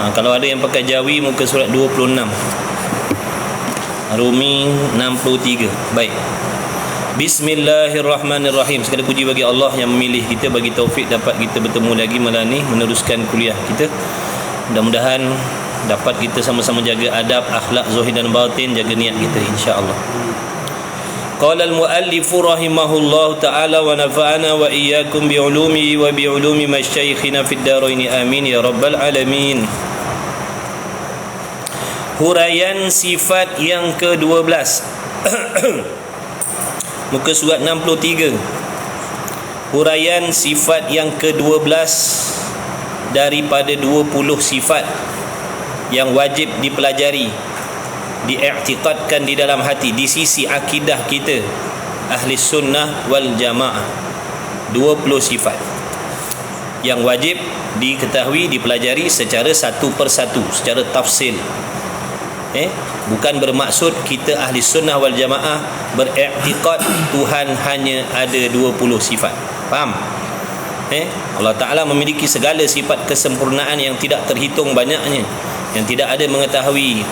Kalau ada yang pakai Jawi, muka surat 26, Rumi 63. Baik. Bismillahirrahmanirrahim. Sekali puji bagi Allah yang memilih kita, bagi taufik dapat kita bertemu lagi malam ni, meneruskan kuliah kita. Mudah-mudahan dapat kita sama-sama jaga adab, akhlak zahir dan batin, jaga niat kita insya-Allah. Qala al-muallif rahimahullah ta'ala wa nafa'ana wa iyyakum bi ulumi wa bi ulumi masyayikhina fid darain amin ya rabbal alamin. Huraian sifat yang ke-12 muka surat 63. Huraian sifat yang ke-12 daripada 20 sifat yang wajib dipelajari, diiktikadkan di dalam hati, di sisi akidah kita ahli sunnah wal jamaah. 20 sifat yang wajib diketahui, dipelajari secara satu persatu, secara tafsil. Bukan bermaksud kita ahli sunnah wal jamaah beriktikad Tuhan hanya ada 20 sifat. Faham? Allah Ta'ala memiliki segala sifat kesempurnaan yang tidak terhitung banyaknya, yang tidak ada mengetahui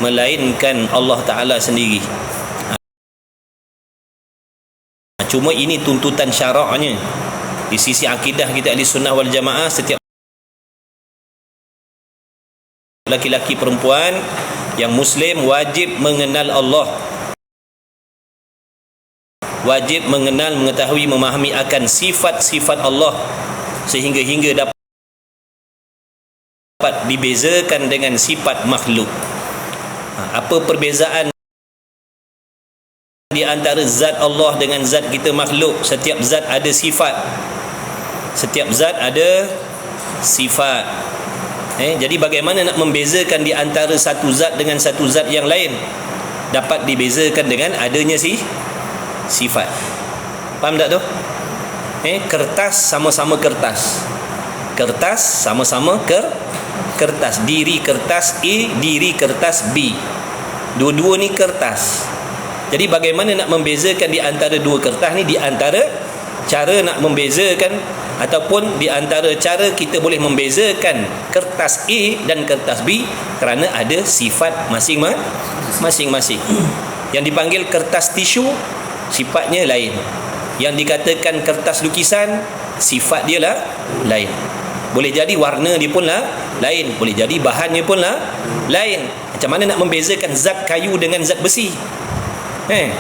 melainkan Allah Ta'ala sendiri. Cuma ini tuntutan syaraknya. Di sisi akidah kita ahli sunnah wal jamaah, setiap laki-laki perempuan yang muslim wajib mengenal Allah, wajib mengenal, mengetahui, memahami akan sifat-sifat Allah, sehingga dapat dibezakan dengan sifat makhluk. Apa perbezaan di antara zat Allah dengan zat kita makhluk? Setiap zat ada sifat. Setiap zat ada sifat. Jadi bagaimana nak membezakan di antara satu zat dengan satu zat yang lain? Dapat dibezakan dengan adanya sifat. Faham tak tu? Kertas sama-sama kertas. Kertas sama-sama kertas. Diri kertas A, diri kertas B. Dua-dua ni kertas. Jadi bagaimana nak membezakan di antara dua kertas ni? Di antara cara nak membezakan, ataupun di antara cara kita boleh membezakan kertas A dan kertas B, kerana ada sifat masing-masing. Yang dipanggil kertas tisu, sifatnya lain. Yang dikatakan kertas lukisan, sifat dia lah lain. Boleh jadi warna dia pun lah lain, boleh jadi bahannya pun lah lain. Macam mana nak membezakan zat kayu dengan zat besi?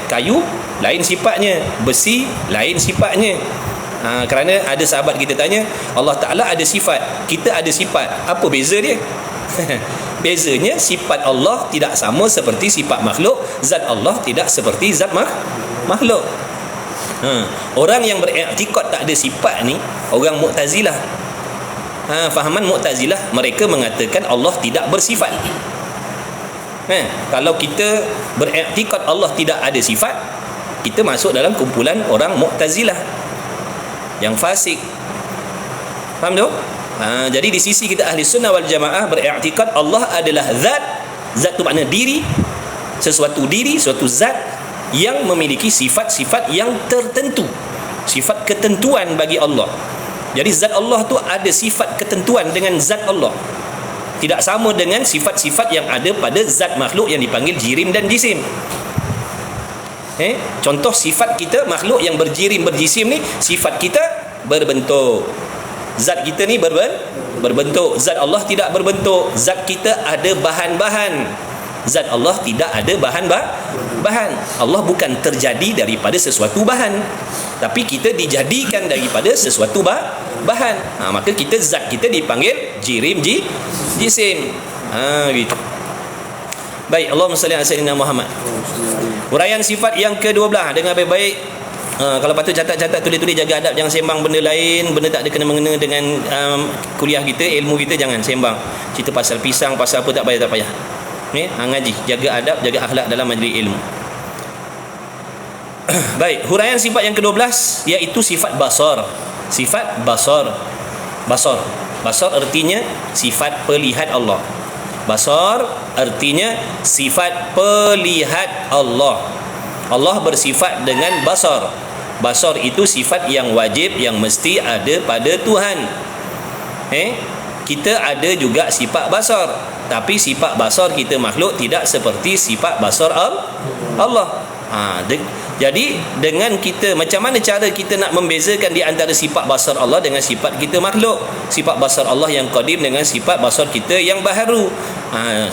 Kayu lain sifatnya, besi lain sifatnya. Kerana ada sahabat kita tanya, Allah Ta'ala ada sifat, kita ada sifat, apa beza dia? Bezanya sifat Allah tidak sama seperti sifat makhluk, zat Allah tidak seperti zat makhluk. Orang yang beriktikad tak ada sifat ni orang Mu'tazilah. Fahaman Mu'tazilah, mereka mengatakan Allah tidak bersifat. Kalau kita beriktikad Allah tidak ada sifat, kita masuk dalam kumpulan orang Mu'tazilah yang fasik. Faham tu? Jadi di sisi kita ahli sunnah wal jamaah beriktikad Allah adalah zat. Zat tu makna diri, sesuatu diri, suatu zat yang memiliki sifat-sifat yang tertentu, sifat ketentuan bagi Allah. Jadi zat Allah tu ada sifat ketentuan dengan zat Allah, tidak sama dengan sifat-sifat yang ada pada zat makhluk yang dipanggil jirim dan jisim. Contoh sifat kita makhluk yang berjirim berjisim ni, sifat kita berbentuk, zat kita ni berbentuk. Zat Allah tidak berbentuk. Zat kita ada bahan-bahan, zat Allah tidak ada bahan. Allah bukan terjadi daripada sesuatu bahan, tapi kita dijadikan daripada sesuatu bahan. Maka kita, zat kita dipanggil jirim jisim. Gitu. Baik, Allahumma salli ala sayyidina Muhammad. Huraian sifat yang ke-12 dengan baik-baik. Kalau patut catat-catat, tulis-tulis, jaga adab, jangan sembang benda lain, benda tak ada kena-mengena dengan kuliah kita, ilmu kita, jangan sembang. Cerita pasal pisang, pasal apa, tak payah. Ngaji, jaga adab, jaga akhlak dalam majlis ilmu. Baik, huraian sifat yang ke-12 iaitu sifat basar. Sifat basar. Basar artinya sifat pelihat Allah. Basar artinya sifat pelihat Allah. Allah bersifat dengan basar. Basar itu sifat yang wajib, yang mesti ada pada Tuhan. Kita ada juga sifat basar, tapi sifat basar kita makhluk tidak seperti sifat basar Allah. Jadi dengan kita, macam mana cara kita nak membezakan di antara sifat basar Allah dengan sifat kita makhluk, sifat basar Allah yang qadim dengan sifat basar kita yang baharu.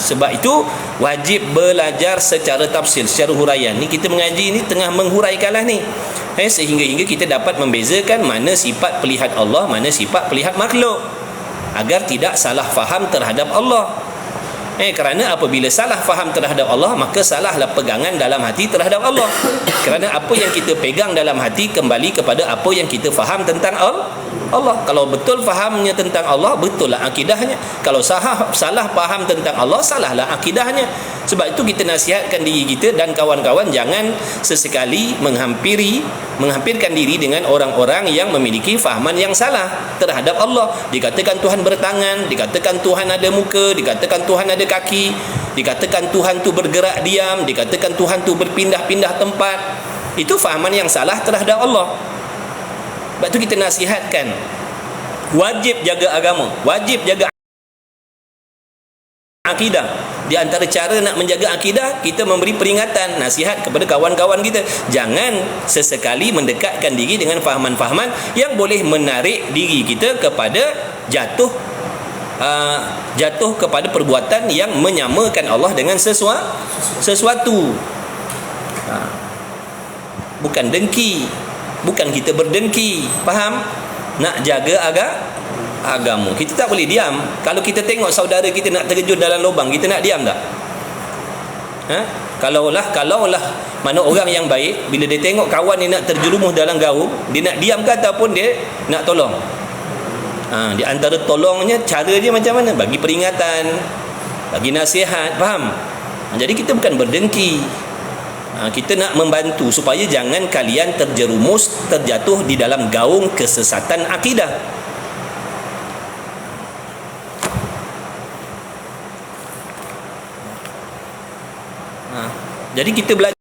Sebab itu wajib belajar secara tafsir, secara huraian. Ni kita mengaji ni tengah menghuraikanlah ni, sehingga kita dapat membezakan mana sifat pelihat Allah, mana sifat pelihat makhluk, agar tidak salah faham terhadap Allah. Kerana apabila salah faham terhadap Allah, maka salahlah pegangan dalam hati terhadap Allah. Kerana apa yang kita pegang dalam hati kembali kepada apa yang kita faham tentang Allah. Kalau betul fahamnya tentang Allah, betul lah akidahnya. Kalau salah faham tentang Allah, salahlah akidahnya. Sebab itu kita nasihatkan diri kita dan kawan-kawan jangan sesekali menghampirkan diri dengan orang-orang yang memiliki fahaman yang salah terhadap Allah. Dikatakan Tuhan bertangan, dikatakan Tuhan ada muka, dikatakan Tuhan ada kaki, dikatakan Tuhan tu bergerak diam, dikatakan Tuhan tu berpindah-pindah tempat. Itu fahaman yang salah terhadap Allah. Sebab tu kita nasihatkan, wajib jaga agama, wajib jaga akidah. Di antara cara nak menjaga akidah, kita memberi peringatan, nasihat kepada kawan-kawan kita, jangan sesekali mendekatkan diri dengan fahaman-fahaman yang boleh menarik diri kita kepada jatuh kepada perbuatan yang menyamakan Allah dengan sesuatu. Bukan dengki, bukan kita berdengki, faham? Nak jaga agama. Kita tak boleh diam. Kalau kita tengok saudara kita nak terjun dalam lubang, kita nak diam tak? Kalaulah mana orang yang baik, bila dia tengok kawan dia nak terjerumus dalam gaung, dia nak diam ke ataupun dia nak tolong? Di antara tolongnya, cara dia macam mana? Bagi peringatan, bagi nasihat, faham? Jadi kita bukan berdengki. Kita nak membantu supaya jangan kalian terjatuh di dalam gaung kesesatan akidah. Jadi kita belajar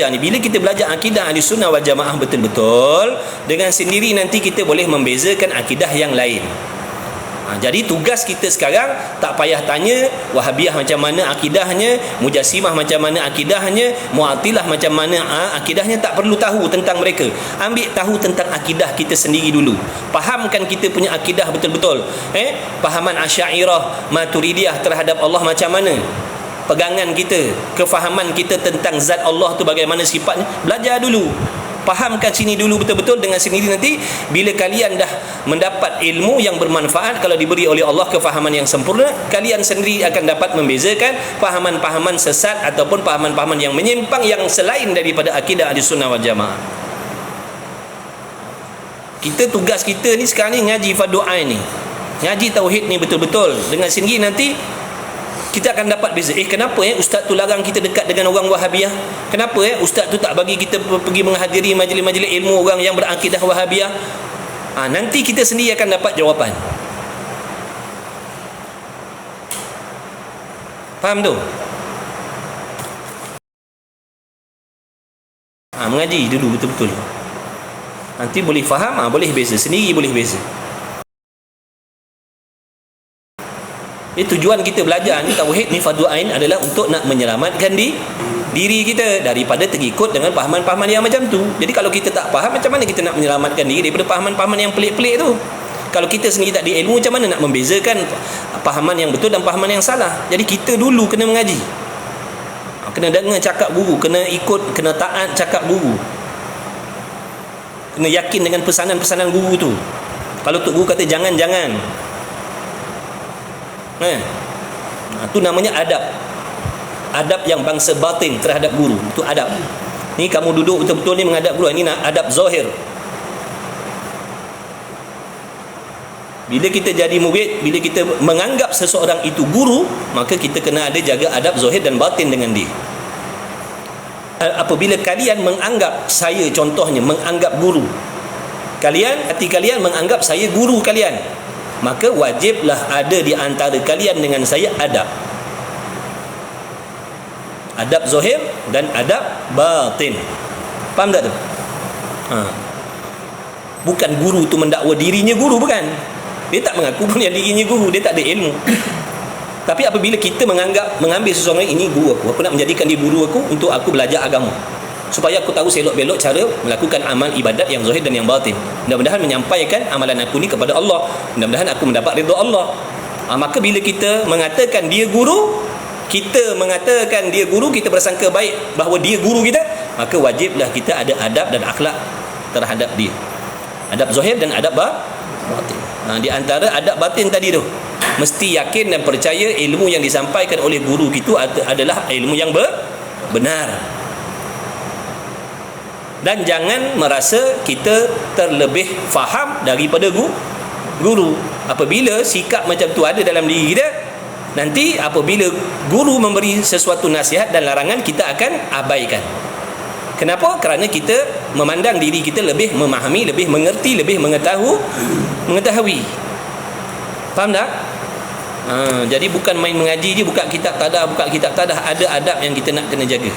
ni, bila kita belajar akidah ahli sunnah wal jamaah betul-betul, dengan sendiri nanti kita boleh membezakan akidah yang lain. Jadi tugas kita sekarang, tak payah tanya Wahabiyah macam mana akidahnya, Mujassimah macam mana akidahnya, Mu'tazilah macam mana akidahnya. Tak perlu tahu tentang mereka. Ambil tahu tentang akidah kita sendiri dulu. Fahamkan kita punya akidah betul-betul. Fahaman Asy'ariyah, Maturidiyah terhadap Allah macam mana, pegangan kita, kefahaman kita tentang zat Allah tu bagaimana sifatnya. Belajar dulu, fahamkan sini dulu betul-betul. Dengan sendiri nanti bila kalian dah mendapat ilmu yang bermanfaat, kalau diberi oleh Allah kefahaman yang sempurna, kalian sendiri akan dapat membezakan fahaman-fahaman sesat ataupun fahaman-fahaman yang menyimpang yang selain daripada akidah Ahlussunnah wal Jamaah. Kita, tugas kita ni sekarang ni ngaji fardu ain ni, ngaji tauhid ni betul-betul. Dengan sendiri nanti kita akan dapat beza. Kenapa ustaz tu larang kita dekat dengan orang Wahabiyah? Kenapa ustaz tu tak bagi kita pergi menghadiri majlis-majlis ilmu orang yang berakidah Wahabiyah? Nanti kita sendiri akan dapat jawapan. Faham tu? Mengaji dulu betul-betul. Nanti boleh faham, boleh beza. Sendiri boleh beza. Tujuan kita belajar ni tauhid ni fardu ain adalah untuk nak menyelamatkan diri kita daripada terikut dengan pahaman-pahaman yang macam tu. Jadi kalau kita tak faham, macam mana kita nak menyelamatkan diri daripada pahaman-pahaman yang pelik-pelik tu? Kalau kita sendiri tak ada ilmu, macam mana nak membezakan pahaman yang betul dan pahaman yang salah? Jadi kita dulu kena mengaji, kena dengar cakap guru, kena ikut, kena taat cakap guru, kena yakin dengan pesanan-pesanan guru tu. Kalau tok guru kata jangan-jangan, itu namanya adab yang bangsa batin terhadap guru. Itu adab. Ni kamu duduk betul-betul ni menghadap guru, ini adab zahir. Bila kita jadi murid, bila kita menganggap seseorang itu guru, maka kita kena ada jaga adab zahir dan batin dengan dia. Apabila kalian menganggap saya, contohnya menganggap guru kalian, hati kalian menganggap saya guru kalian, maka wajiblah ada di antara kalian dengan saya adab zahir dan adab batin. Faham tak tu? Ha. Bukan guru tu mendakwa dirinya guru, bukan. Dia tak mengaku pun yang dirinya guru, dia tak ada ilmu. Tapi apabila kita mengambil seseorang ini guru aku nak menjadikan dia guru aku untuk aku belajar agama, supaya aku tahu selok-belok cara melakukan amal ibadat yang zahir dan yang batin. Mudah-mudahan menyampaikan amalan aku ni kepada Allah, mudah-mudahan aku mendapat redha Allah. Maka bila kita mengatakan dia guru, kita bersangka baik bahawa dia guru kita, maka wajiblah kita ada adab dan akhlak terhadap dia. Adab zahir dan adab batin. Di antara adab batin tadi tu, mesti yakin dan percaya ilmu yang disampaikan oleh guru itu adalah ilmu yang benar. Dan jangan merasa kita terlebih faham daripada guru. Apabila sikap macam tu ada dalam diri kita, nanti apabila guru memberi sesuatu nasihat dan larangan, kita akan abaikan. Kenapa? Kerana kita memandang diri kita lebih memahami, lebih mengerti, lebih mengetahui. Faham tak? Jadi bukan main mengaji je, buka kitab tadah, ada adab yang kita nak kena jaga.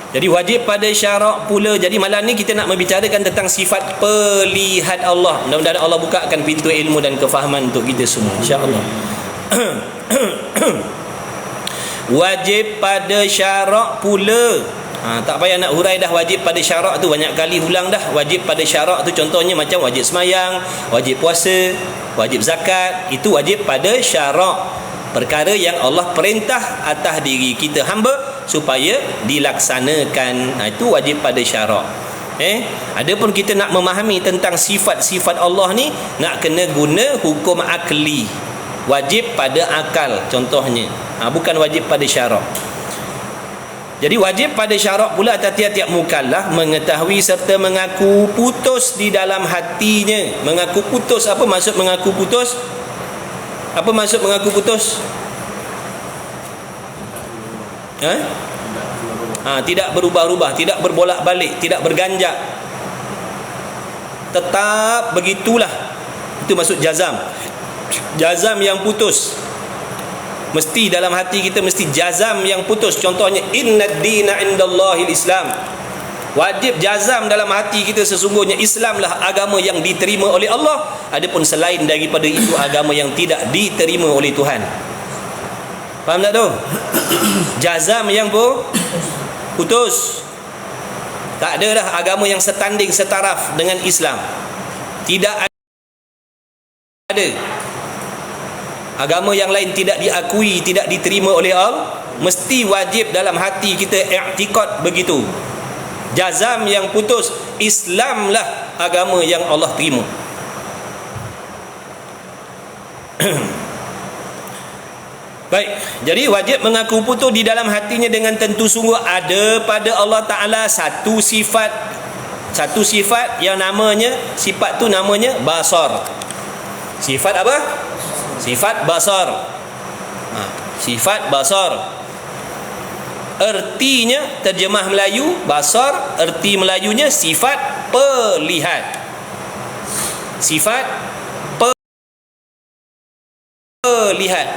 Jadi wajib pada syarak pula. Jadi malam ni kita nak membicarakan tentang sifat pelihat Allah. Mudah-mudahan Allah bukakan pintu ilmu dan kefahaman untuk kita semua, insya-Allah. Wajib pada syarak pula. Tak payah nak hurai dah, wajib pada syarak tu banyak kali ulang dah. Wajib pada syarak tu contohnya macam wajib semayang, wajib puasa, wajib zakat. Itu wajib pada syarak, perkara yang Allah perintah atas diri kita hamba supaya dilaksanakan. Itu wajib pada syarak. Adapun kita nak memahami tentang sifat-sifat Allah ni, nak kena guna hukum akli. Wajib pada akal contohnya, bukan wajib pada syarak. Jadi wajib pada syarak pula atas tiap-tiap mukallaf mengetahui serta mengaku putus di dalam hatinya. Mengaku putus, apa maksud mengaku putus? Apa maksud mengaku putus? Tidak berubah-ubah, tidak berbolak-balik, tidak berganjak, tetap begitulah. Itu maksud jazam. Jazam yang putus. Mesti dalam hati kita mesti jazam yang putus. Contohnya innad dina indallahil Islam. Wajib jazam dalam hati kita, sesungguhnya Islamlah agama yang diterima oleh Allah. Adapun selain daripada itu agama yang tidak diterima oleh Tuhan. Faham tak tu? Jazam yang putus. Tak ada dah agama yang setanding, setaraf dengan Islam. Tidak ada. Agama yang lain tidak diakui, tidak diterima oleh Allah. Mesti wajib dalam hati kita i'tiqad begitu. Jazam yang putus, Islamlah agama yang Allah terima. Baik, jadi wajib mengaku putus di dalam hatinya dengan tentu sungguh ada pada Allah Ta'ala satu sifat yang namanya, sifat tu namanya basar. Sifat apa? Sifat basar. Sifat basar. Ertinya terjemah Melayu basar, erti Melayunya sifat pelihat. Sifat pelihat.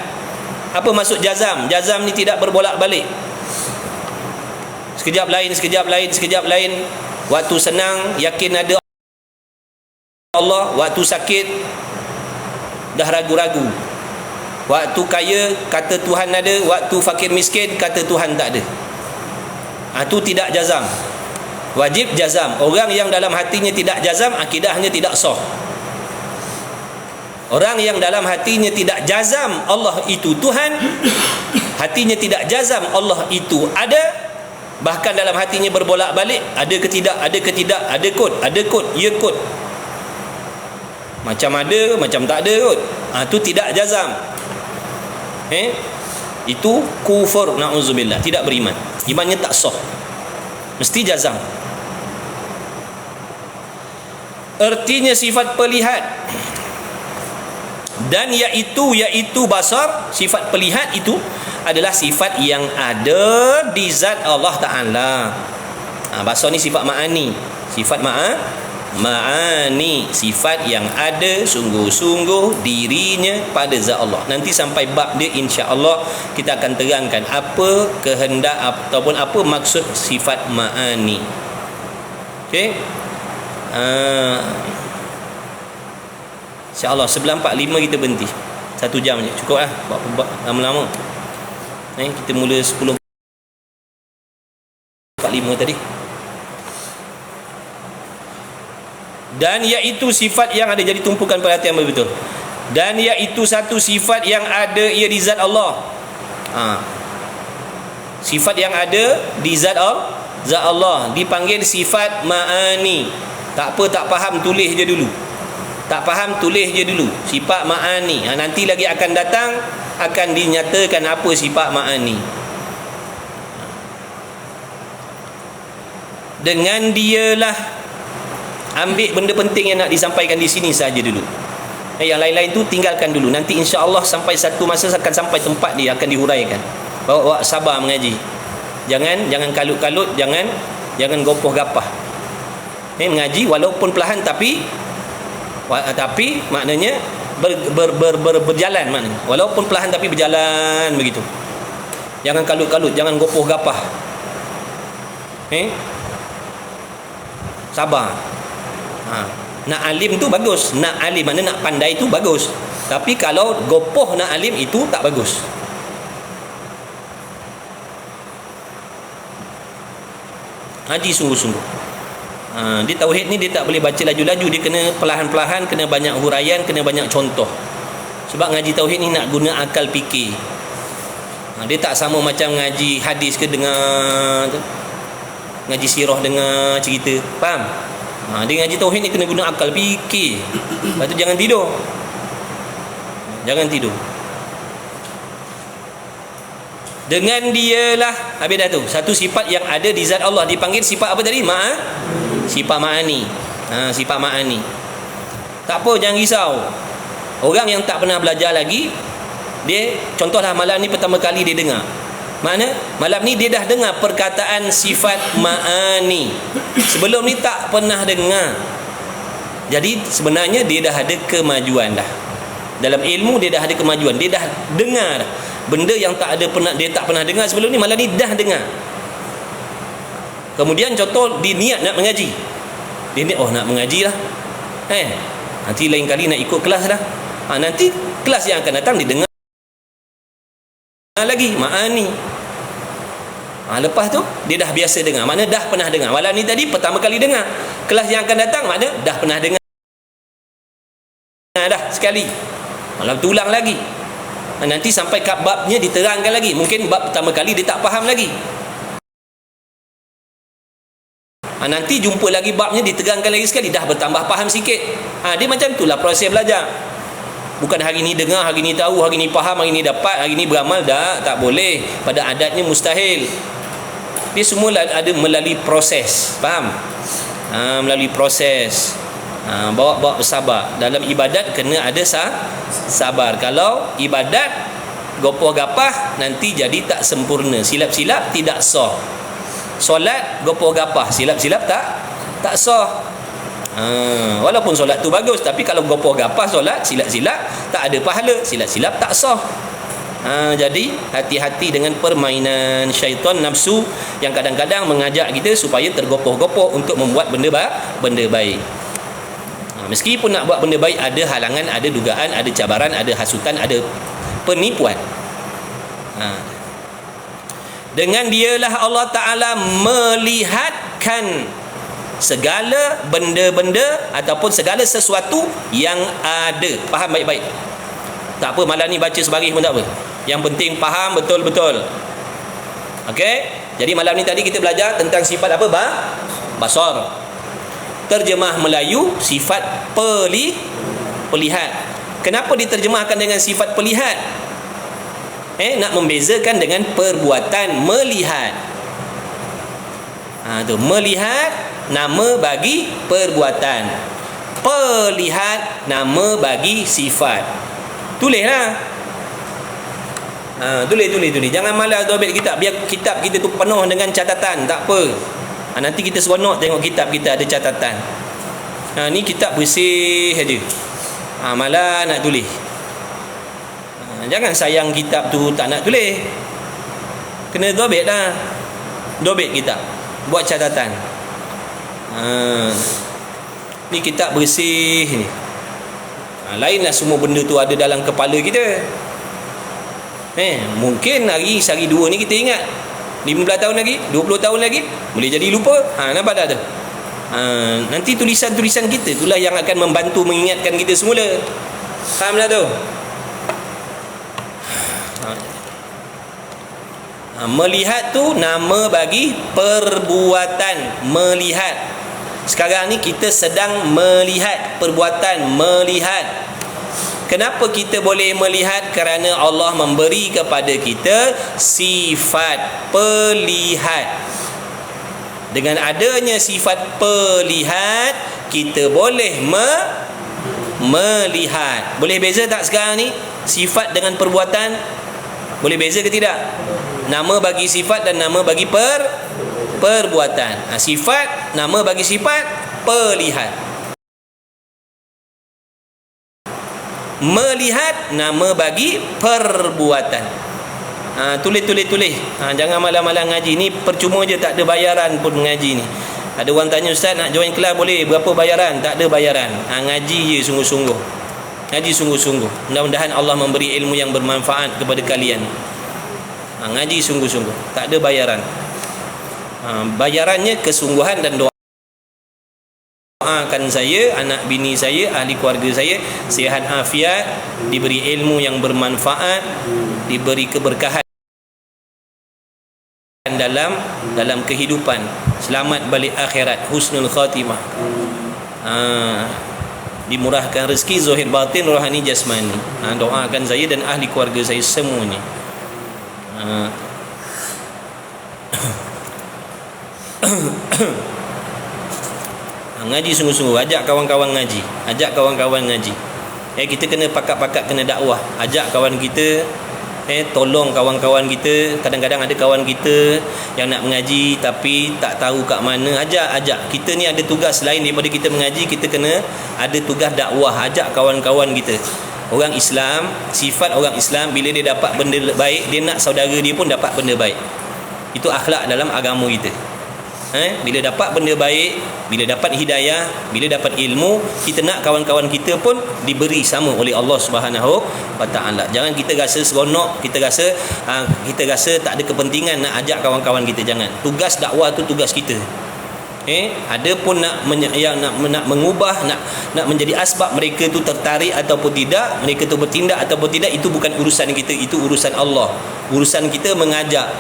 Apa maksud jazam? Jazam ni tidak berbolak-balik. Sekejap lain. Waktu senang yakin ada Allah, waktu sakit dah ragu-ragu. Waktu kaya kata Tuhan ada, waktu fakir miskin kata Tuhan tak ada. Itu tidak jazam. Wajib jazam. Orang yang dalam hatinya tidak jazam, akidahnya tidak sah. Orang yang dalam hatinya tidak jazam Allah itu Tuhan, hatinya tidak jazam Allah itu ada, bahkan dalam hatinya berbolak-balik, ada ke tidak, ada kot, ya kot. Macam ada, macam tak ada kot. Itu tidak jazam. Itu kufur, na'udzubillah, tidak beriman. Imannya tak sah. Mesti jazam. Artinya sifat pelihat. Dan iaitu basar, sifat pelihat itu adalah sifat yang ada di zat Allah Ta'ala. Basar ni sifat ma'ani. Sifat ma'ani, sifat yang ada sungguh-sungguh dirinya pada zat Allah. Nanti sampai bab dia insya-Allah kita akan terangkan apa kehendak ataupun apa maksud sifat ma'ani. Okey. InsyaAllah 11.45 kita berhenti. 1 jam je cukup lah. Buat lama-lama. Kita mula 10.45 tadi. Dan iaitu sifat yang ada, jadi tumpukan perhatian betul. Dan iaitu satu sifat yang ada ia di zat Allah. Sifat yang ada di zat Allah dipanggil sifat ma'ani. Tak apa, tak faham, tulis je dulu. Tak faham, tulis je dulu. Sifat ma'ani. Nanti lagi akan datang, akan dinyatakan apa sifat ma'ani. Dengan dialah, ambil benda penting yang nak disampaikan di sini saja dulu. Yang lain-lain tu tinggalkan dulu. Nanti insya-Allah sampai satu masa akan sampai tempat dia akan dihuraikan. Bawa sabar mengaji. Jangan kalut-kalut, jangan gopoh gapah. Mengaji walaupun perlahan tapi maknanya berjalan, maknanya walaupun perlahan tapi berjalan begitu. Jangan kalut-kalut, jangan gopoh gapah. Sabar. Nak alim tu bagus, nak alim maknanya nak pandai tu bagus. Tapi kalau gopoh nak alim itu tak bagus. Haji sungguh-sungguh. Dia tauhid ni dia tak boleh baca laju-laju, dia kena perlahan-perlahan, kena banyak huraian, kena banyak contoh. Sebab ngaji tauhid ni nak guna akal fikir. Dia tak sama macam ngaji hadis ke dengar, ngaji sirah dengar cerita. Faham? Dia ngaji tauhid ni kena guna akal fikir. Lepas tu jangan tidur. Jangan tidur. Dengan dialah, habis dah tu, satu sifat yang ada di zat Allah dipanggil sifat apa tadi? Sifat ma'ani. Sifat ma'ani. Tak apa, jangan risau. Orang yang tak pernah belajar lagi, dia contohlah malam ni pertama kali dia dengar. Mana? Malam ni dia dah dengar perkataan sifat ma'ani. Sebelum ni tak pernah dengar. Jadi sebenarnya dia dah ada kemajuan dah. Dalam ilmu dia dah ada kemajuan. Dia dah dengar dah. Benda yang dia tak pernah dengar sebelum ni, malam ni dah dengar. Kemudian contoh dia niat nak mengaji. Dia niat nak mengaji lah. Nanti lain kali nak ikut kelas dah. Nanti kelas yang akan datang dia dengar lagi ma'ani. Lepas tu dia dah biasa dengar. Makna dah pernah dengar. Malam ni tadi pertama kali dengar. Kelas yang akan datang makna dah pernah dengar dah sekali. Malam tu ulang lagi. Nanti sampai kat babnya diterangkan lagi. Mungkin bab pertama kali dia tak faham lagi. Nanti jumpa lagi babnya diterangkan lagi sekali, dah bertambah faham sikit. Dia macam itulah proses belajar. Bukan hari ni dengar, hari ni tahu, hari ni faham, hari ni dapat, hari ni beramal. Tak boleh. Pada adatnya mustahil. Dia semua ada melalui proses. Faham? Melalui proses. Bawa bersabar. Dalam ibadat kena ada sabar. Kalau ibadat gopoh gapah, nanti jadi tak sempurna. Silap-silap tidak sah. Solat gopoh gapah, silap-silap tak sah. Walaupun solat tu bagus, tapi kalau gopoh gapah solat, silap-silap tak ada pahala, silap-silap tak sah. Jadi hati-hati dengan permainan syaitan nafsu yang kadang-kadang mengajak kita supaya tergopoh-gopoh untuk membuat benda baik. Meskipun nak buat benda baik, ada halangan, ada dugaan, ada cabaran, ada hasutan, ada penipuan. Dengan dialah Allah Ta'ala melihatkan segala benda-benda ataupun segala sesuatu yang ada. Faham baik-baik. Tak apa, malam ni baca sebaris pun tak apa. Yang penting faham betul-betul. Okey? Jadi malam ni tadi kita belajar tentang sifat apa? Basar. Terjemah Melayu, sifat pelihat. Kenapa diterjemahkan dengan sifat pelihat? Nak membezakan dengan perbuatan melihat. Tu melihat nama bagi perbuatan, pelihat nama bagi sifat. Tulislah. Tulis. Jangan malas tu ambil kitab. Biar kitab kita tu penuh dengan catatan. Tak apa. Nanti kita seronok tengok kitab kita ada catatan. Ni kitab bersih saja. Malah nak tulis. Jangan sayang kitab tu tak nak tulis. Kena dobit dah. Dobit kitab. Buat catatan. Ni kitab bersih ni. Lainlah semua benda tu ada dalam kepala kita. Mungkin sehari dua ni kita ingat. 15 tahun lagi, 20 tahun lagi boleh jadi lupa. Nampak tak tu? Nanti tulisan-tulisan kita itulah yang akan membantu mengingatkan kita semula. Faham tak tu? Melihat tu nama bagi perbuatan. Melihat. Sekarang ni kita sedang melihat perbuatan melihat. Kenapa kita boleh melihat? Kerana Allah memberi kepada kita sifat pelihat. Dengan adanya sifat pelihat, kita boleh melihat. Boleh beza tak sekarang ni? Sifat dengan perbuatan boleh beza ke tidak? Nama bagi sifat dan nama bagi perbuatan. Sifat, nama bagi sifat, pelihat. Melihat, nama bagi perbuatan. Tulis. Jangan malam-malam ngaji ni, percuma je, tak ada bayaran pun ngaji ni. Ada orang tanya, ustaz nak join kelas boleh, berapa bayaran? Tak ada bayaran. Ngaji je sungguh-sungguh. Ngaji sungguh-sungguh. Mudah-mudahan Allah memberi ilmu yang bermanfaat kepada kalian. Ngaji sungguh-sungguh, tak ada bayaran. Bayarannya kesungguhan dan doa. Doakan saya, anak bini saya, ahli keluarga saya sihat afiat, diberi ilmu yang bermanfaat, diberi keberkahan dalam kehidupan, selamat balik akhirat, husnul khatimah, dimurahkan rezeki zahir batin, rohani jasmani. Doakan saya dan ahli keluarga saya semuanya. Ngaji sungguh-sungguh, ajak kawan-kawan ngaji, kita kena pakat-pakat, kena dakwah, ajak kawan kita, tolong kawan-kawan kita. Kadang-kadang ada kawan kita yang nak mengaji tapi tak tahu kat mana. Ajak. Kita ni ada tugas lain daripada kita mengaji, kita kena ada tugas dakwah. Ajak kawan-kawan kita. Orang Islam, sifat orang Islam, bila dia dapat benda baik, dia nak saudara dia pun dapat benda baik. Itu akhlak dalam agama kita. Bila dapat benda baik, bila dapat hidayah, bila dapat ilmu, kita nak kawan-kawan kita pun diberi sama oleh Allah Subhanahu wa taala. Jangan kita rasa seronok, kita rasa tak ada kepentingan nak ajak kawan-kawan kita. Jangan. Tugas dakwah tu tugas kita. Ada pun nak mengubah, nak menjadi asbab mereka tu tertarik ataupun tidak, mereka tu bertindak ataupun tidak, itu bukan urusan kita, itu urusan Allah. Urusan kita mengajak,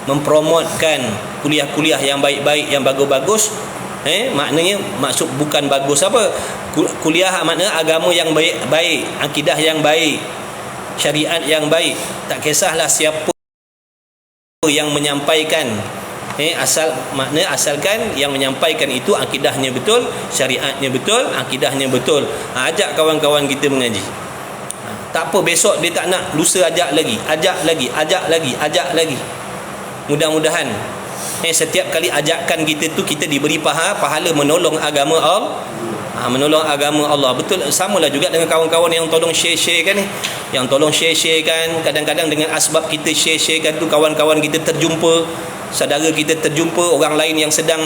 mempromotkan kuliah-kuliah yang baik-baik, yang bagus-bagus. Maknanya maksud bukan bagus apa, kuliah maknanya agama yang baik, akidah yang baik, syariat yang baik. Tak kisahlah siapa yang menyampaikan, asalkan yang menyampaikan itu akidahnya betul, syariatnya betul, akidahnya betul. Ajak kawan-kawan kita mengaji. Tak apa, besok dia tak nak, lusa ajak lagi. Mudah-mudahan setiap kali ajakan kita tu kita diberi pahala menolong agama Allah. Menolong agama Allah. Betul, samalah juga dengan kawan-kawan yang tolong share-sharekan ni. Yang tolong share-sharekan, kadang-kadang dengan asbab kita share-sharekan tu, kawan-kawan kita terjumpa, saudara kita terjumpa, orang lain yang sedang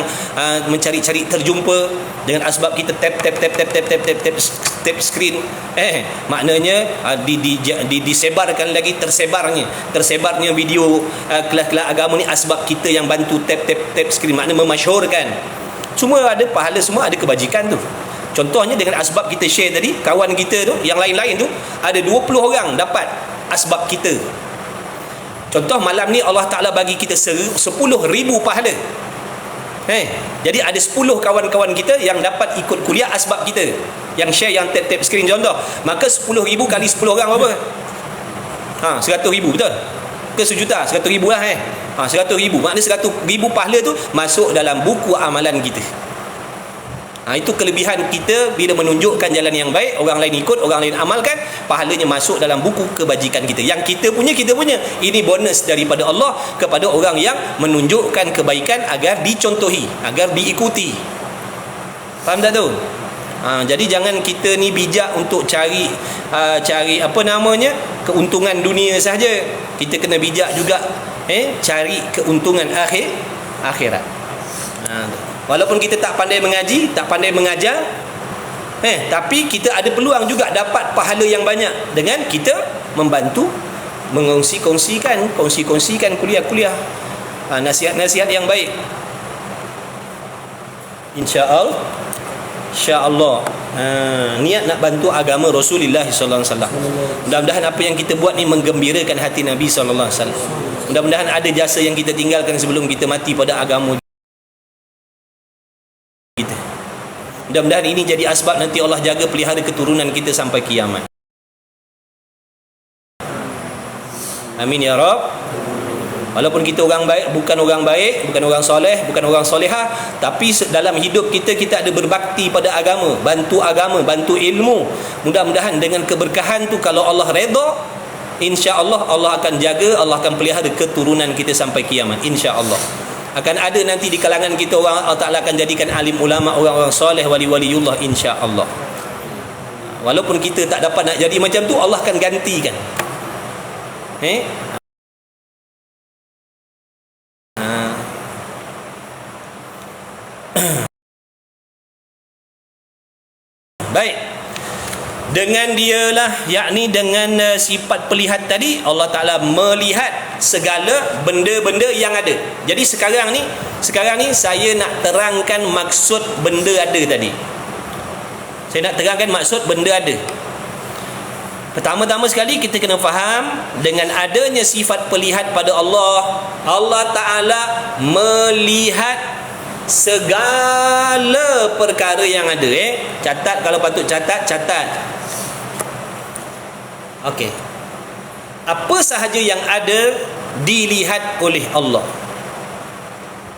mencari-cari terjumpa, dengan asbab kita tap screen, maknanya disebarkan lagi, tersebarnya video kelas-kelas agama ni, asbab kita yang bantu tap screen, maknanya memasyhurkan. Semua ada pahala, semua ada kebajikan tu. Contohnya dengan asbab kita share tadi, kawan kita tu, yang lain-lain tu, ada 20 orang dapat asbab kita. Contoh malam ni Allah Ta'ala bagi kita 10,000 pahala. Jadi ada 10 kawan-kawan kita yang dapat ikut kuliah asbab kita, yang share, yang tap screen contoh. Maka 10,000 kali 10 orang berapa? 100,000, betul? Ke sejuta? 100,000 lah 100,000. Maknanya 100,000 pahala tu masuk dalam buku amalan kita. Itu kelebihan kita bila menunjukkan jalan yang baik, orang lain ikut, orang lain amalkan, pahalanya masuk dalam buku kebajikan kita. Yang kita punya. Ini bonus daripada Allah kepada orang yang menunjukkan kebaikan agar dicontohi, agar diikuti. Faham tak tu? Jadi jangan kita ni bijak untuk cari apa namanya, keuntungan dunia sahaja. Kita kena bijak juga cari keuntungan akhirat. Walaupun kita tak pandai mengaji, tak pandai mengajar, tapi kita ada peluang juga dapat pahala yang banyak dengan kita membantu kongsi-kongsikan kuliah-kuliah, nasihat-nasihat yang baik. InsyaAllah niat nak bantu agama Rasulullah sallallahu alaihi wasallam. Mudah-mudahan apa yang kita buat ni menggembirakan hati Nabi sallallahu alaihi wasallam. Mudah-mudahan ada jasa yang kita tinggalkan sebelum kita mati pada agama kita. Mudah-mudahan ini jadi asbab nanti Allah jaga pelihara keturunan kita sampai kiamat. Amin ya Rabb. Walaupun kita orang baik, bukan orang soleh, bukan orang solehah, tapi dalam hidup kita ada berbakti pada agama, bantu ilmu. Mudah-mudahan dengan keberkahan tu, kalau Allah redha, insya-Allah Allah akan jaga, Allah akan pelihara keturunan kita sampai kiamat, insya-Allah. Akan ada nanti di kalangan kita orang Allah Taala akan jadikan alim ulama, orang-orang soleh, wali-waliullah, insya-Allah. Walaupun kita tak dapat nak jadi macam tu, Allah akan gantikan. Baik. Dengan dialah, yakni dengan sifat pelihat tadi, Allah Ta'ala melihat segala benda-benda yang ada. Jadi sekarang ni saya nak terangkan maksud benda ada tadi. Saya nak terangkan maksud benda ada. Pertama-tama sekali kita kena faham, dengan adanya sifat pelihat pada Allah, Allah Ta'ala melihat segala perkara yang ada. Catat, kalau patut catat. Okey. Apa sahaja yang ada dilihat oleh Allah.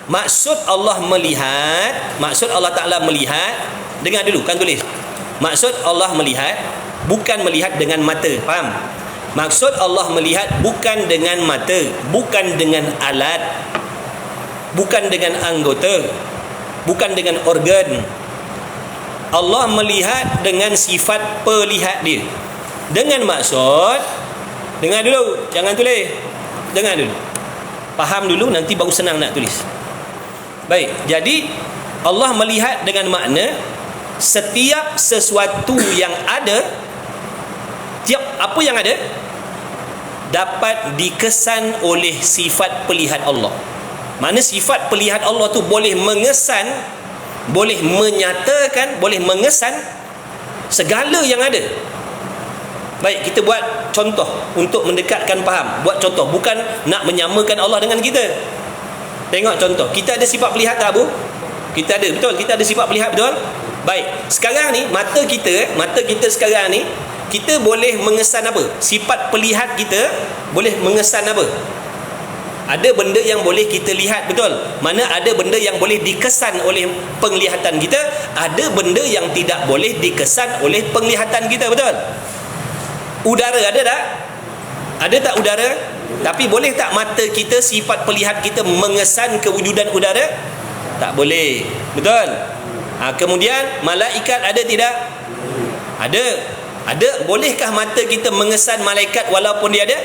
Maksud Allah melihat, maksud Allah Ta'ala melihat, dengar dulu, kan tulis. Maksud Allah melihat bukan melihat dengan mata, faham? Maksud Allah melihat bukan dengan mata, bukan dengan alat, bukan dengan anggota, bukan dengan organ. Allah melihat dengan sifat pelihat dia. Dengan maksud, dengar dulu, jangan tulis. Dengar dulu. Faham dulu, nanti baru senang nak tulis. Baik, jadi Allah melihat dengan makna setiap sesuatu yang ada, tiap apa yang ada dapat dikesan oleh sifat pelihat Allah. Mana sifat pelihat Allah tu boleh mengesan, boleh menyatakan, boleh mengesan segala yang ada. Baik, kita buat contoh untuk mendekatkan faham. Buat contoh, bukan nak menyamakan Allah dengan kita. Tengok contoh, kita ada sifat pelihat tak, Abu? Kita ada, betul? Kita ada sifat pelihat, betul? Baik, sekarang ni mata kita sekarang ni, kita boleh mengesan apa? Sifat pelihat kita boleh mengesan apa? Ada benda yang boleh kita lihat, betul? Mana ada benda yang boleh dikesan oleh penglihatan kita, ada benda yang tidak boleh dikesan oleh penglihatan kita, betul? Udara ada tak? Ada tak udara? Tapi boleh tak mata kita, sifat pelihat kita mengesan kewujudan udara? Tak boleh, betul? Kemudian malaikat ada tidak? Ada. Bolehkah mata kita mengesan malaikat walaupun dia ada?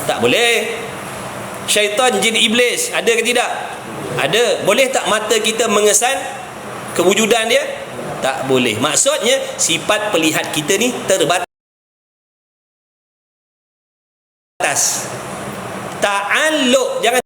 Tak boleh. Syaitan, jin, iblis ada ke tidak? Ada. Boleh tak mata kita mengesan kewujudan dia? Tak boleh. Maksudnya sifat pelihat kita ni terbatas. Ta'alluq, jangan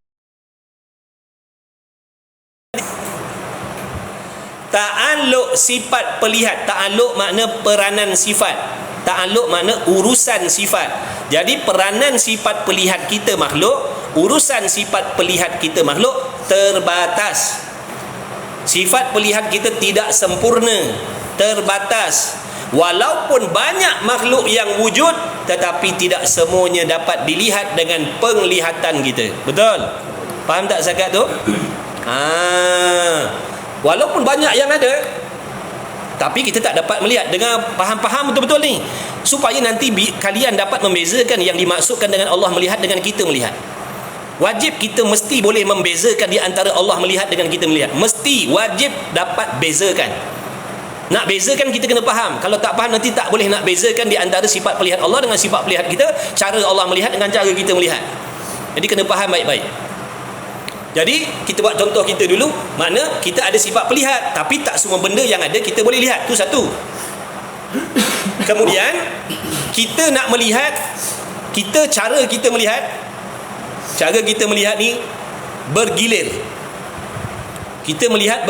ta'alluq sifat pelihat. Ta'alluq makna peranan sifat. Ta'alluq makna urusan sifat. Jadi peranan sifat pelihat kita makhluk, urusan sifat pelihat kita makhluk terbatas. Sifat pelihat kita tidak sempurna, terbatas. Walaupun banyak makhluk yang wujud, tetapi tidak semuanya dapat dilihat dengan penglihatan kita. Betul? Faham tak zakat tu? Walaupun banyak yang ada, tapi kita tak dapat melihat. Dengar, faham betul-betul ni, supaya nanti kalian dapat membezakan yang dimaksudkan dengan Allah melihat dengan kita melihat. Wajib kita mesti boleh membezakan di antara Allah melihat dengan kita melihat. Mesti wajib dapat bezakan. Nak bezakan kita kena faham. Kalau tak faham nanti tak boleh nak bezakan di antara sifat melihat Allah dengan sifat melihat kita, cara Allah melihat dengan cara kita melihat. Jadi kena faham baik-baik. Jadi kita buat contoh kita dulu, makna kita ada sifat melihat, tapi tak semua benda yang ada kita boleh lihat. Tu satu. Kemudian kita nak melihat, cara kita melihat ni bergilir. Kita melihat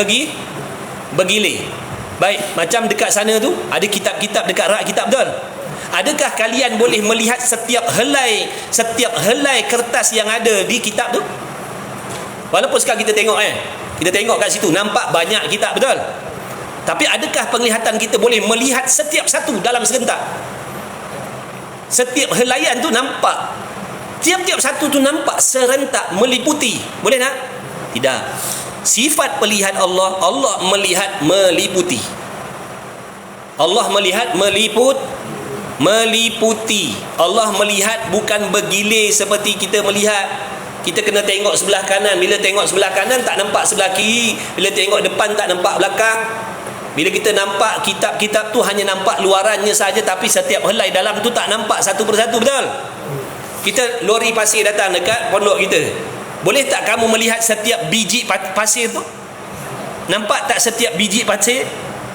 bergilir. Baik, macam dekat sana tu ada kitab-kitab dekat rak kitab, betul? Adakah kalian boleh melihat setiap helai kertas yang ada di kitab tu? Walaupun sekarang kita tengok kita tengok kat situ nampak banyak kitab, betul? Tapi adakah penglihatan kita boleh melihat setiap satu dalam serentak? Setiap helaian tu nampak, tiap-tiap satu tu nampak serentak, meliputi. Boleh tak? Tidak. Sifat melihat Allah, Allah melihat meliputi. Allah melihat meliputi. Allah melihat bukan bergilir seperti kita melihat. Kita kena tengok sebelah kanan. Bila tengok sebelah kanan tak nampak sebelah kiri. Bila tengok depan tak nampak belakang. Bila kita nampak kitab-kitab tu hanya nampak luarannya saja, tapi setiap helai dalam tu tak nampak satu persatu, betul? Kita lori pasir datang dekat pondok kita. Boleh tak kamu melihat setiap biji pasir tu? Nampak tak setiap biji pasir?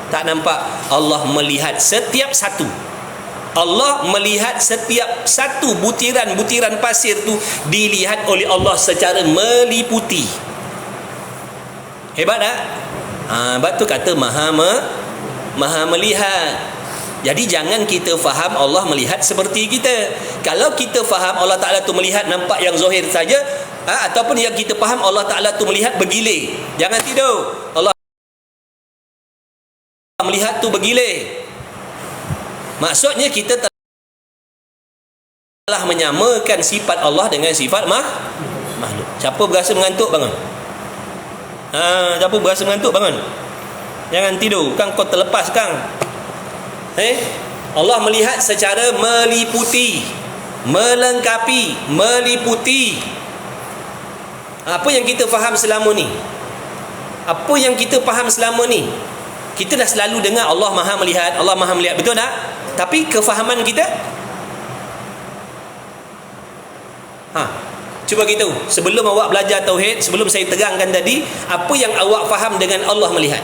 Tak nampak. Allah melihat setiap satu. Allah melihat setiap satu butiran-butiran pasir tu dilihat oleh Allah secara meliputi. Hebat tak? Sebab tu kata maha melihat. Jadi jangan kita faham Allah melihat seperti kita. Kalau kita faham Allah Ta'ala tu melihat nampak yang zahir saja, ataupun yang kita faham Allah Ta'ala tu melihat bergilir, jangan tidur. Allah melihat tu bergilir, maksudnya kita telah menyamakan sifat Allah dengan sifat makhluk. Siapa berasa mengantuk, bangun. Siapa berasa mengantuk, bangun. Jangan tidur, kan kau terlepas kang. Allah melihat secara meliputi, melengkapi, meliputi. Apa yang kita faham selama ni? Apa yang kita faham selama ni? Kita dah selalu dengar Allah Maha melihat, Allah Maha melihat, betul tak? Tapi kefahaman kita, cuba kita sebelum awak belajar tauhid, sebelum saya terangkan tadi, apa yang awak faham dengan Allah melihat?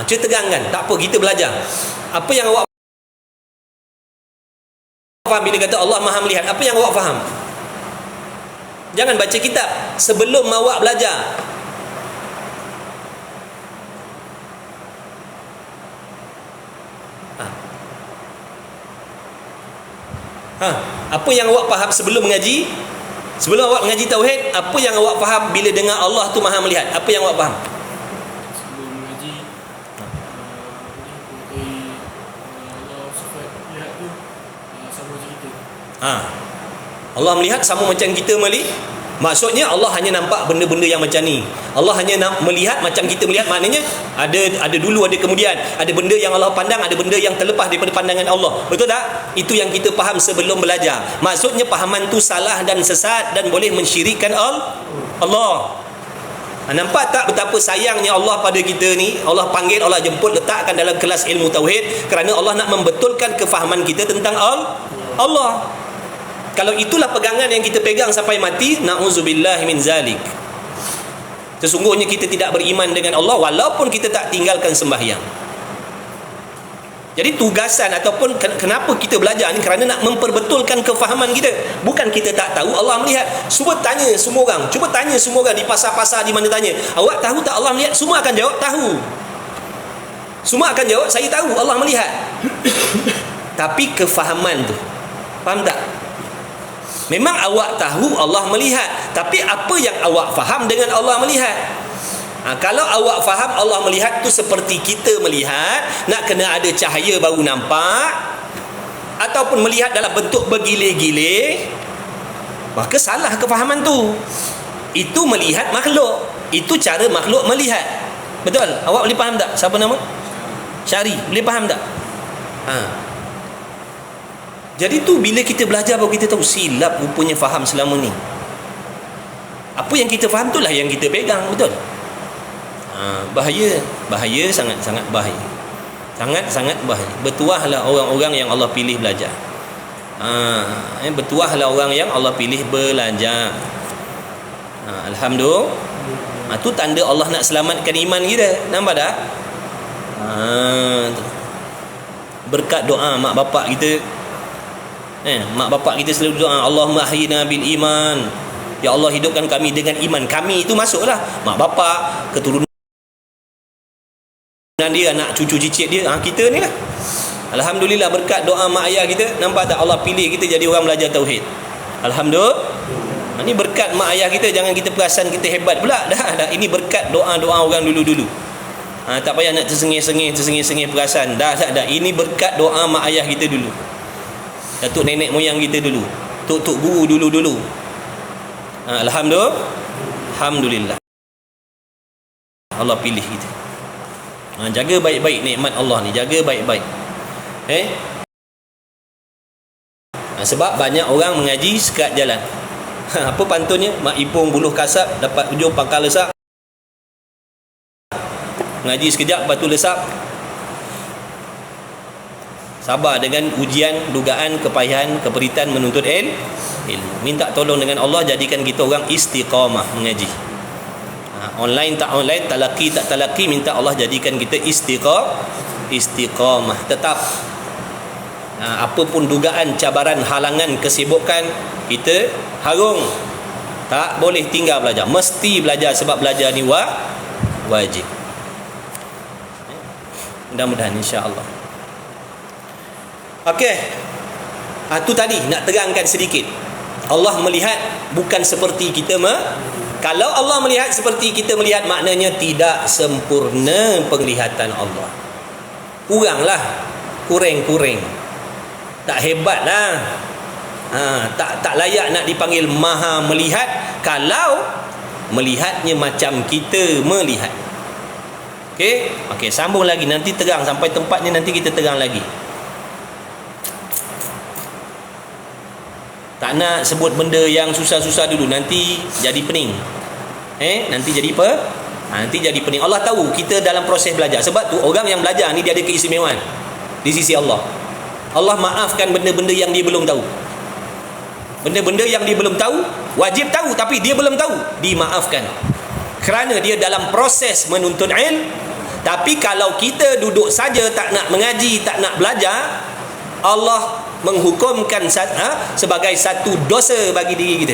Cuba terangkan. Tak apa, kita belajar. Apa yang awak faham bila kata Allah Maha melihat? Apa yang awak faham? Jangan baca kitab sebelum awak belajar. Apa yang awak faham sebelum mengaji? Sebelum awak mengaji tauhid, apa yang awak faham bila dengar Allah tu Maha melihat? Apa yang awak faham? Allah melihat sama macam kita maksudnya Allah hanya nampak benda-benda yang macam ni. Allah hanya melihat macam kita melihat, maknanya ada dulu, ada kemudian. Ada benda yang Allah pandang, ada benda yang terlepas daripada pandangan Allah. Betul tak? Itu yang kita faham sebelum belajar. Maksudnya pahaman tu salah dan sesat dan boleh mensyirikkan Allah. Nampak tak betapa sayangnya Allah pada kita ni? Allah panggil, Allah jemput, letakkan dalam kelas ilmu tauhid kerana Allah nak membetulkan kefahaman kita tentang Allah. Kalau itulah pegangan yang kita pegang sampai mati, na'udzubillah min zalik. Sesungguhnya kita tidak beriman dengan Allah walaupun kita tak tinggalkan sembahyang. Jadi tugasan ataupun kenapa kita belajar ni, kerana nak memperbetulkan kefahaman kita. Bukan kita tak tahu Allah melihat. Cuba tanya semua orang, di pasar-pasar di mana tanya, awak tahu tak Allah melihat? Semua akan jawab tahu. Semua akan jawab saya tahu Allah melihat. Tapi kefahaman tu, faham tak? Memang awak tahu Allah melihat, tapi apa yang awak faham dengan Allah melihat? Kalau awak faham Allah melihat tu seperti kita melihat, nak kena ada cahaya baru nampak, ataupun melihat dalam bentuk bergilir-gilir, maka salah kefahaman tu. Itu melihat makhluk, itu cara makhluk melihat. Betul? Awak boleh faham tak? Siapa nama? Syari, boleh faham tak? Jadi tu bila kita belajar baru kita tahu silap rupanya faham selama ni. Apa yang kita faham itulah yang kita pegang, betul? Bahaya, sangat-sangat bahaya. Sangat-sangat bahaya. Bertuahlah orang-orang yang Allah pilih belajar. Bertuahlah orang yang Allah pilih belajar. Alhamdulillah. Tu tanda Allah nak selamatkan iman kita. Nampak tak? Berkat doa mak bapak kita. Mak bapak kita selalu doa, Allahumma ahyina bil iman. Ya Allah, hidupkan kami dengan iman. Kami itu masuklah mak bapak, keturunan dia, anak cucu cicit dia, kita ni lah. Alhamdulillah, berkat doa mak ayah kita. Nampak tak, Allah pilih kita jadi orang belajar tauhid. Alhamdulillah. Ini berkat mak ayah kita. Jangan kita perasan kita hebat pula. Dah. Ini berkat doa-doa orang dulu-dulu. Tak payah nak tersengih-sengih perasan. Dah. Ini berkat doa mak ayah kita dulu, datuk nenek moyang kita dulu, tok guru dulu. Alhamdulillah. Allah pilih kita. Jaga baik-baik nikmat Allah ni, jaga baik-baik. Sebab banyak orang mengaji sekat jalan. Apa pantunnya? Mak ipung buluh kasap, dapat ujung pangkal lesak. Mengaji sekejap, lepas tu lesak. Sabar dengan ujian, dugaan, kepayahan, keperitan menuntut ilmu. Minta tolong dengan Allah, jadikan kita orang istiqamah mengaji. Online tak online, talaki tak talaki, minta Allah jadikan kita istiqamah tetap. Apapun dugaan, cabaran, halangan, kesibukan, kita harung. Tak boleh tinggal belajar. Mesti belajar, sebab belajar ni wajib. Mudah-mudahan insya-Allah. Okey. Itu tadi nak terangkan sedikit. Allah melihat bukan seperti kita kalau Allah melihat seperti kita melihat, maknanya tidak sempurna penglihatan Allah. Kuranglah. Kurang. Tak hebatlah. Tak layak nak dipanggil maha melihat kalau melihatnya macam kita melihat. Okey, sambung lagi, nanti terang sampai tempatnya, nanti kita terang lagi. Tak nak sebut benda yang susah-susah dulu, nanti jadi pening. Nanti jadi pening. Allah tahu kita dalam proses belajar. Sebab tu orang yang belajar ni dia ada keistimewaan di sisi Allah. Allah maafkan benda-benda yang dia belum tahu. Benda-benda yang dia belum tahu, wajib tahu tapi dia belum tahu, dimaafkan. Kerana dia dalam proses menuntut ilmu. Tapi kalau kita duduk saja tak nak mengaji, tak nak belajar, Allah menghukumkan sebagai satu dosa bagi diri kita.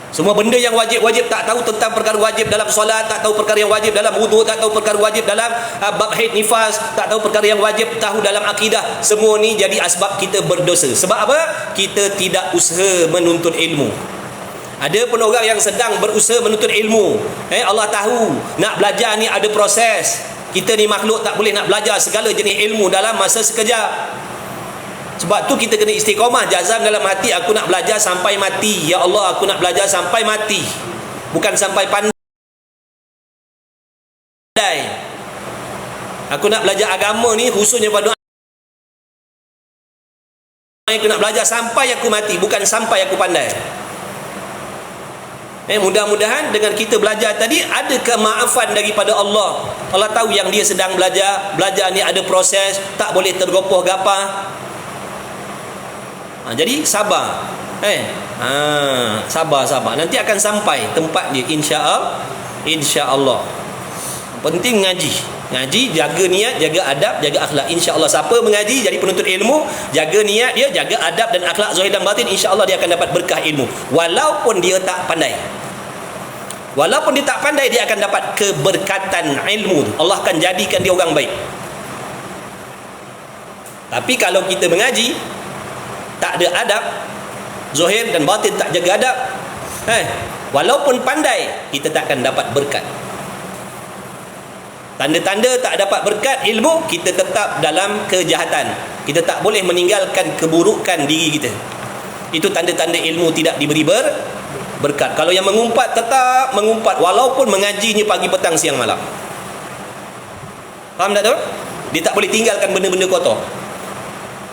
Semua benda yang wajib tak tahu tentang perkara wajib dalam solat, tak tahu perkara yang wajib dalam wudu, tak tahu perkara wajib dalam bab haid nifas, tak tahu perkara yang wajib tahu dalam akidah. Semua ni jadi asbab kita berdosa. Sebab apa? Kita tidak usaha menuntut ilmu. Ada pun orang yang sedang berusaha menuntut ilmu. Allah tahu nak belajar ni ada proses. Kita ni makhluk tak boleh nak belajar segala jenis ilmu dalam masa sekejap. Sebab tu kita kena istiqamah, jazam dalam hati, aku nak belajar sampai mati. Ya Allah, aku nak belajar sampai mati. Bukan sampai pandai. Aku nak belajar agama ni khususnya pada aku nak belajar sampai aku mati, bukan sampai aku pandai. Mudah-mudahan dengan kita belajar tadi ada kemaafan daripada Allah. Allah tahu yang dia sedang belajar ni ada proses, tak boleh tergopoh-gapah. Jadi sabar. Sabar. Nanti akan sampai tempat dia, insya-Allah. Penting ngaji, jaga niat, jaga adab, jaga akhlak. Insya-Allah siapa mengaji jadi penuntut ilmu, jaga niat dia, jaga adab dan akhlak zahir dan batin, insya-Allah dia akan dapat berkah ilmu. Walaupun dia tak pandai. Dia akan dapat keberkatan ilmu. Allah akan jadikan dia orang baik. Tapi kalau kita mengaji tak ada adab, zahir dan batin tak jaga adab, walaupun pandai, kita tak akan dapat berkat. Tanda-tanda tak dapat berkat ilmu, kita tetap dalam kejahatan. Kita tak boleh meninggalkan keburukan diri kita. Itu tanda-tanda ilmu tidak diberi berkat. Kalau yang mengumpat, tetap mengumpat walaupun mengajinya pagi, petang, siang, malam. Faham tak tu? Dia tak boleh tinggalkan benda-benda kotor.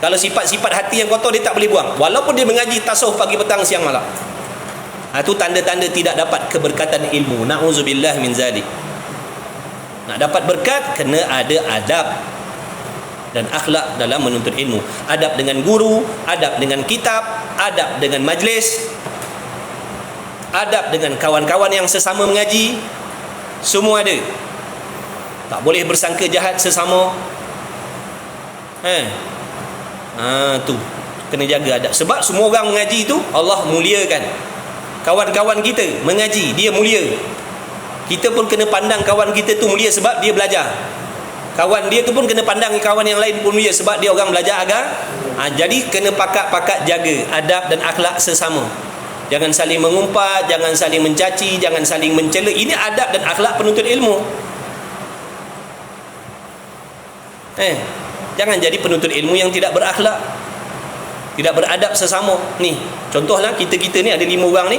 Kalau sifat-sifat hati yang kotor dia tak boleh buang, walaupun dia mengaji tasawuf pagi, petang, siang, malam. Itu tanda-tanda tidak dapat keberkatan ilmu. Na'udzubillah min zalik. Nak dapat berkat kena ada adab dan akhlak dalam menuntut ilmu. Adab dengan guru, adab dengan kitab, adab dengan majlis, adab dengan kawan-kawan yang sesama mengaji. Semua ada. Tak boleh bersangka jahat sesama. Tu kena jaga adab. Sebab semua orang mengaji tu Allah muliakan. Kawan-kawan kita mengaji, dia mulia. Kita pun kena pandang kawan kita tu mulia sebab dia belajar. Kawan dia tu pun kena pandang kawan yang lain pun mulia sebab dia orang belajar agama. Jadi kena pakat-pakat jaga adab dan akhlak sesama. Jangan saling mengumpat, jangan saling mencaci, jangan saling mencela. Ini adab dan akhlak penuntut ilmu. Jangan jadi penuntut ilmu yang tidak berakhlak, tidak beradab sesama. Ni contohlah kita ni ada 5 orang ni.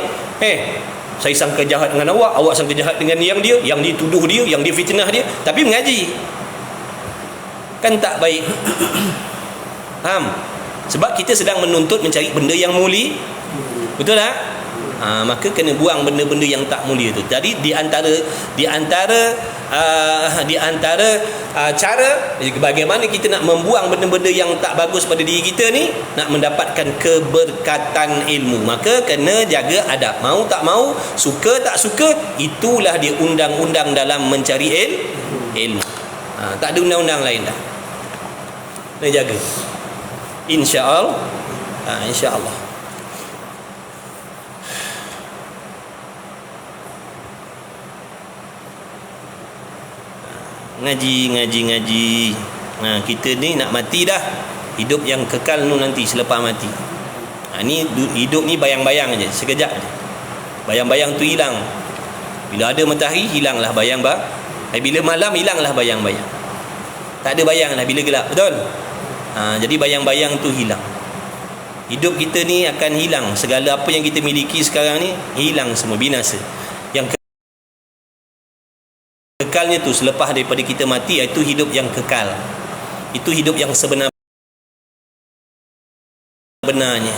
Saya sangka jahat dengan awak sangka jahat dengan yang dituduh dia, yang dia fitnah dia, tapi mengaji. Kan tak baik. Faham? Sebab kita sedang menuntut mencari benda yang mulia. Betul tak? Maka kena buang benda-benda yang tak mulia tu. Jadi di antara cara bagaimana kita nak membuang benda-benda yang tak bagus pada diri kita ni, nak mendapatkan keberkatan ilmu, maka kena jaga adab. Mau tak mau, suka tak suka, itulah dia undang-undang dalam mencari ilmu. Tak ada undang-undang lain dah. Kena jaga. InsyaAllah. InsyaAllah. Ngaji. Kita ni nak mati dah. Hidup yang kekal tu nanti selepas mati. Ni hidup ni bayang-bayang aja, sekejap je. Bayang-bayang tu hilang. Bila ada matahari, hilanglah bayang-bayang. Bila malam, hilanglah bayang-bayang. Tak ada bayang lah bila gelap. Betul? Jadi bayang-bayang tu hilang. Hidup kita ni akan hilang. Segala apa yang kita miliki sekarang ni hilang semua, binasa. Yang kekalnya tu selepas daripada kita mati, itu hidup yang kekal. Itu hidup yang sebenar-benarnya.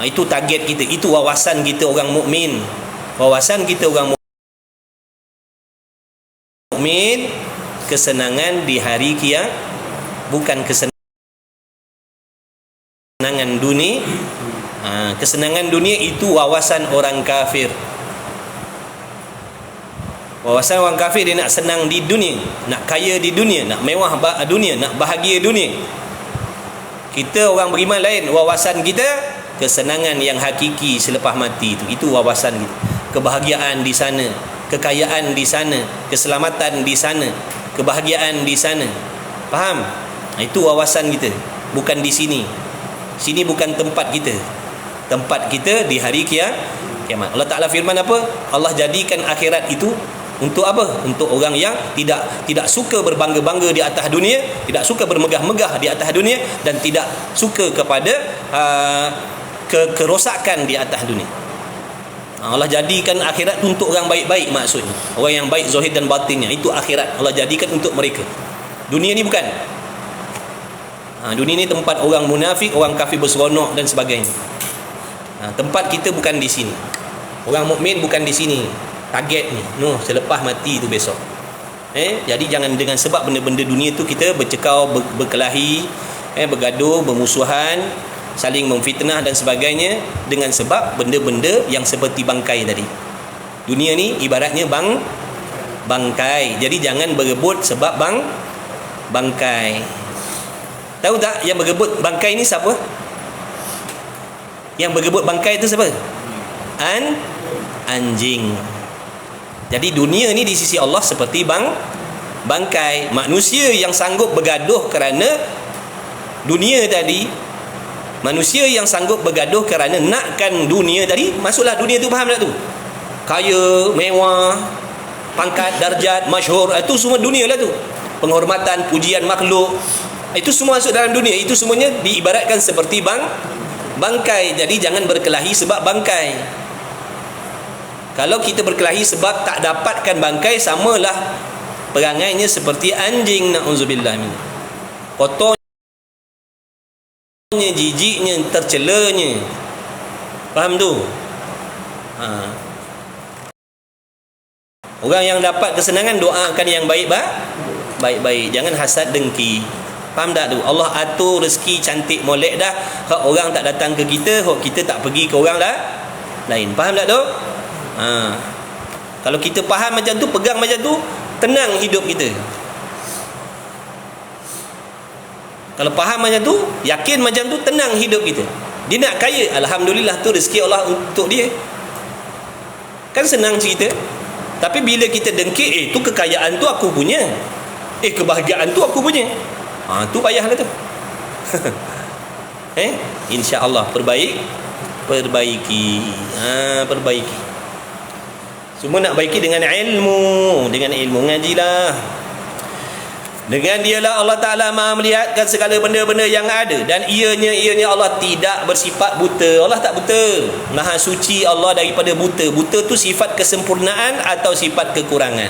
Itu target kita, itu wawasan kita orang mukmin. Wawasan kita orang mukmin, kesenangan di hari kiamat, bukan kesenangan dunia. Kesenangan dunia itu wawasan orang kafir. Wawasan orang kafir, dia nak senang di dunia, nak kaya di dunia, nak mewah dunia, nak bahagia dunia. Kita orang beriman lain. Wawasan kita kesenangan yang hakiki selepas mati itu wawasan kita. Kebahagiaan di sana, kekayaan di sana, keselamatan di sana, kebahagiaan di sana. Faham? Itu wawasan kita, bukan di sini. Sini bukan tempat kita. Tempat kita di hari kiamat. Allah Ta'ala firman apa? Allah jadikan akhirat itu untuk apa? Untuk orang yang tidak suka berbangga-bangga di atas dunia, tidak suka bermegah-megah di atas dunia, dan tidak suka kepada kerosakan di atas dunia. Allah jadikan akhirat untuk orang baik-baik, maksudnya orang yang baik zahir dan batinnya. Itu akhirat Allah jadikan untuk mereka. Dunia ni bukan. Dunia ni tempat orang munafik, orang kafir berseronok dan sebagainya. Tempat kita bukan di sini. Orang mukmin bukan di sini. Target ni selepas mati tu besok. Jadi jangan dengan sebab benda-benda dunia tu kita bercekau, berkelahi, bergaduh, bermusuhan, saling memfitnah dan sebagainya, dengan sebab benda-benda yang seperti bangkai tadi. Dunia ni ibaratnya bangkai. Jadi jangan berebut sebab bangkai. Tahu tak yang berebut bangkai ni siapa? Yang berebut bangkai itu siapa? Anjing. Jadi dunia ni di sisi Allah seperti bangkai. Manusia yang sanggup bergaduh kerana dunia tadi, manusia yang sanggup bergaduh kerana nakkan dunia tadi, masuklah dunia tu, faham tak tu? Kaya, mewah, pangkat, darjat, masyhur, itu semua dunia lah tu. Penghormatan, pujian makhluk, itu semua masuk dalam dunia. Itu semuanya diibaratkan seperti bangkai. Jadi jangan berkelahi sebab bangkai. Kalau kita berkelahi sebab tak dapatkan bangkai, samalah perangainya seperti anjing, na'udzubillah min. Kotornya, jijiknya, tercelanya. Faham tu? Orang yang dapat kesenangan, doakan yang baik-baik. Jangan hasad dengki. Faham tak tu? Allah atur rezeki cantik molek dah. Hak orang tak datang ke kita, hak kita tak pergi ke orang lah lain. Faham tak tu? Kalau kita faham macam tu, pegang macam tu, tenang hidup kita. Kalau faham macam tu, yakin macam tu, tenang hidup kita. Dia nak kaya, alhamdulillah, tu rezeki Allah untuk dia. Kan senang cerita. Tapi bila kita dengki, tu kekayaan tu aku punya, kebahagiaan tu aku punya, tu payahlah tu. InsyaAllah perbaiki. Perbaiki. Semua nak baiki dengan ilmu. Ngajilah. Dengan dialah Allah Ta'ala maha melihatkan segala benda-benda yang ada, dan ianya Allah tidak bersifat buta. Allah tak buta. Maha suci Allah daripada buta. Buta tu sifat kesempurnaan atau sifat kekurangan?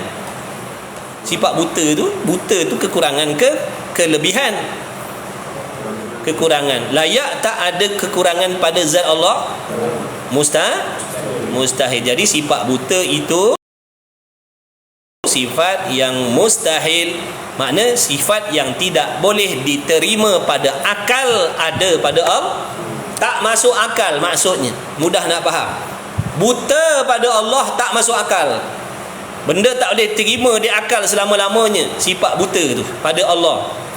Sifat buta tu kekurangan ke kelebihan? Kekurangan. Layak tak ada kekurangan pada zat Allah? Mustahil. Jadi sifat buta itu sifat yang mustahil, makna sifat yang tidak boleh diterima pada akal. Ada pada Allah, tak masuk akal. Maksudnya mudah nak faham. Buta pada Allah tak masuk akal. Benda tak boleh terima di akal selama-lamanya. Sifat buta tu pada Allah.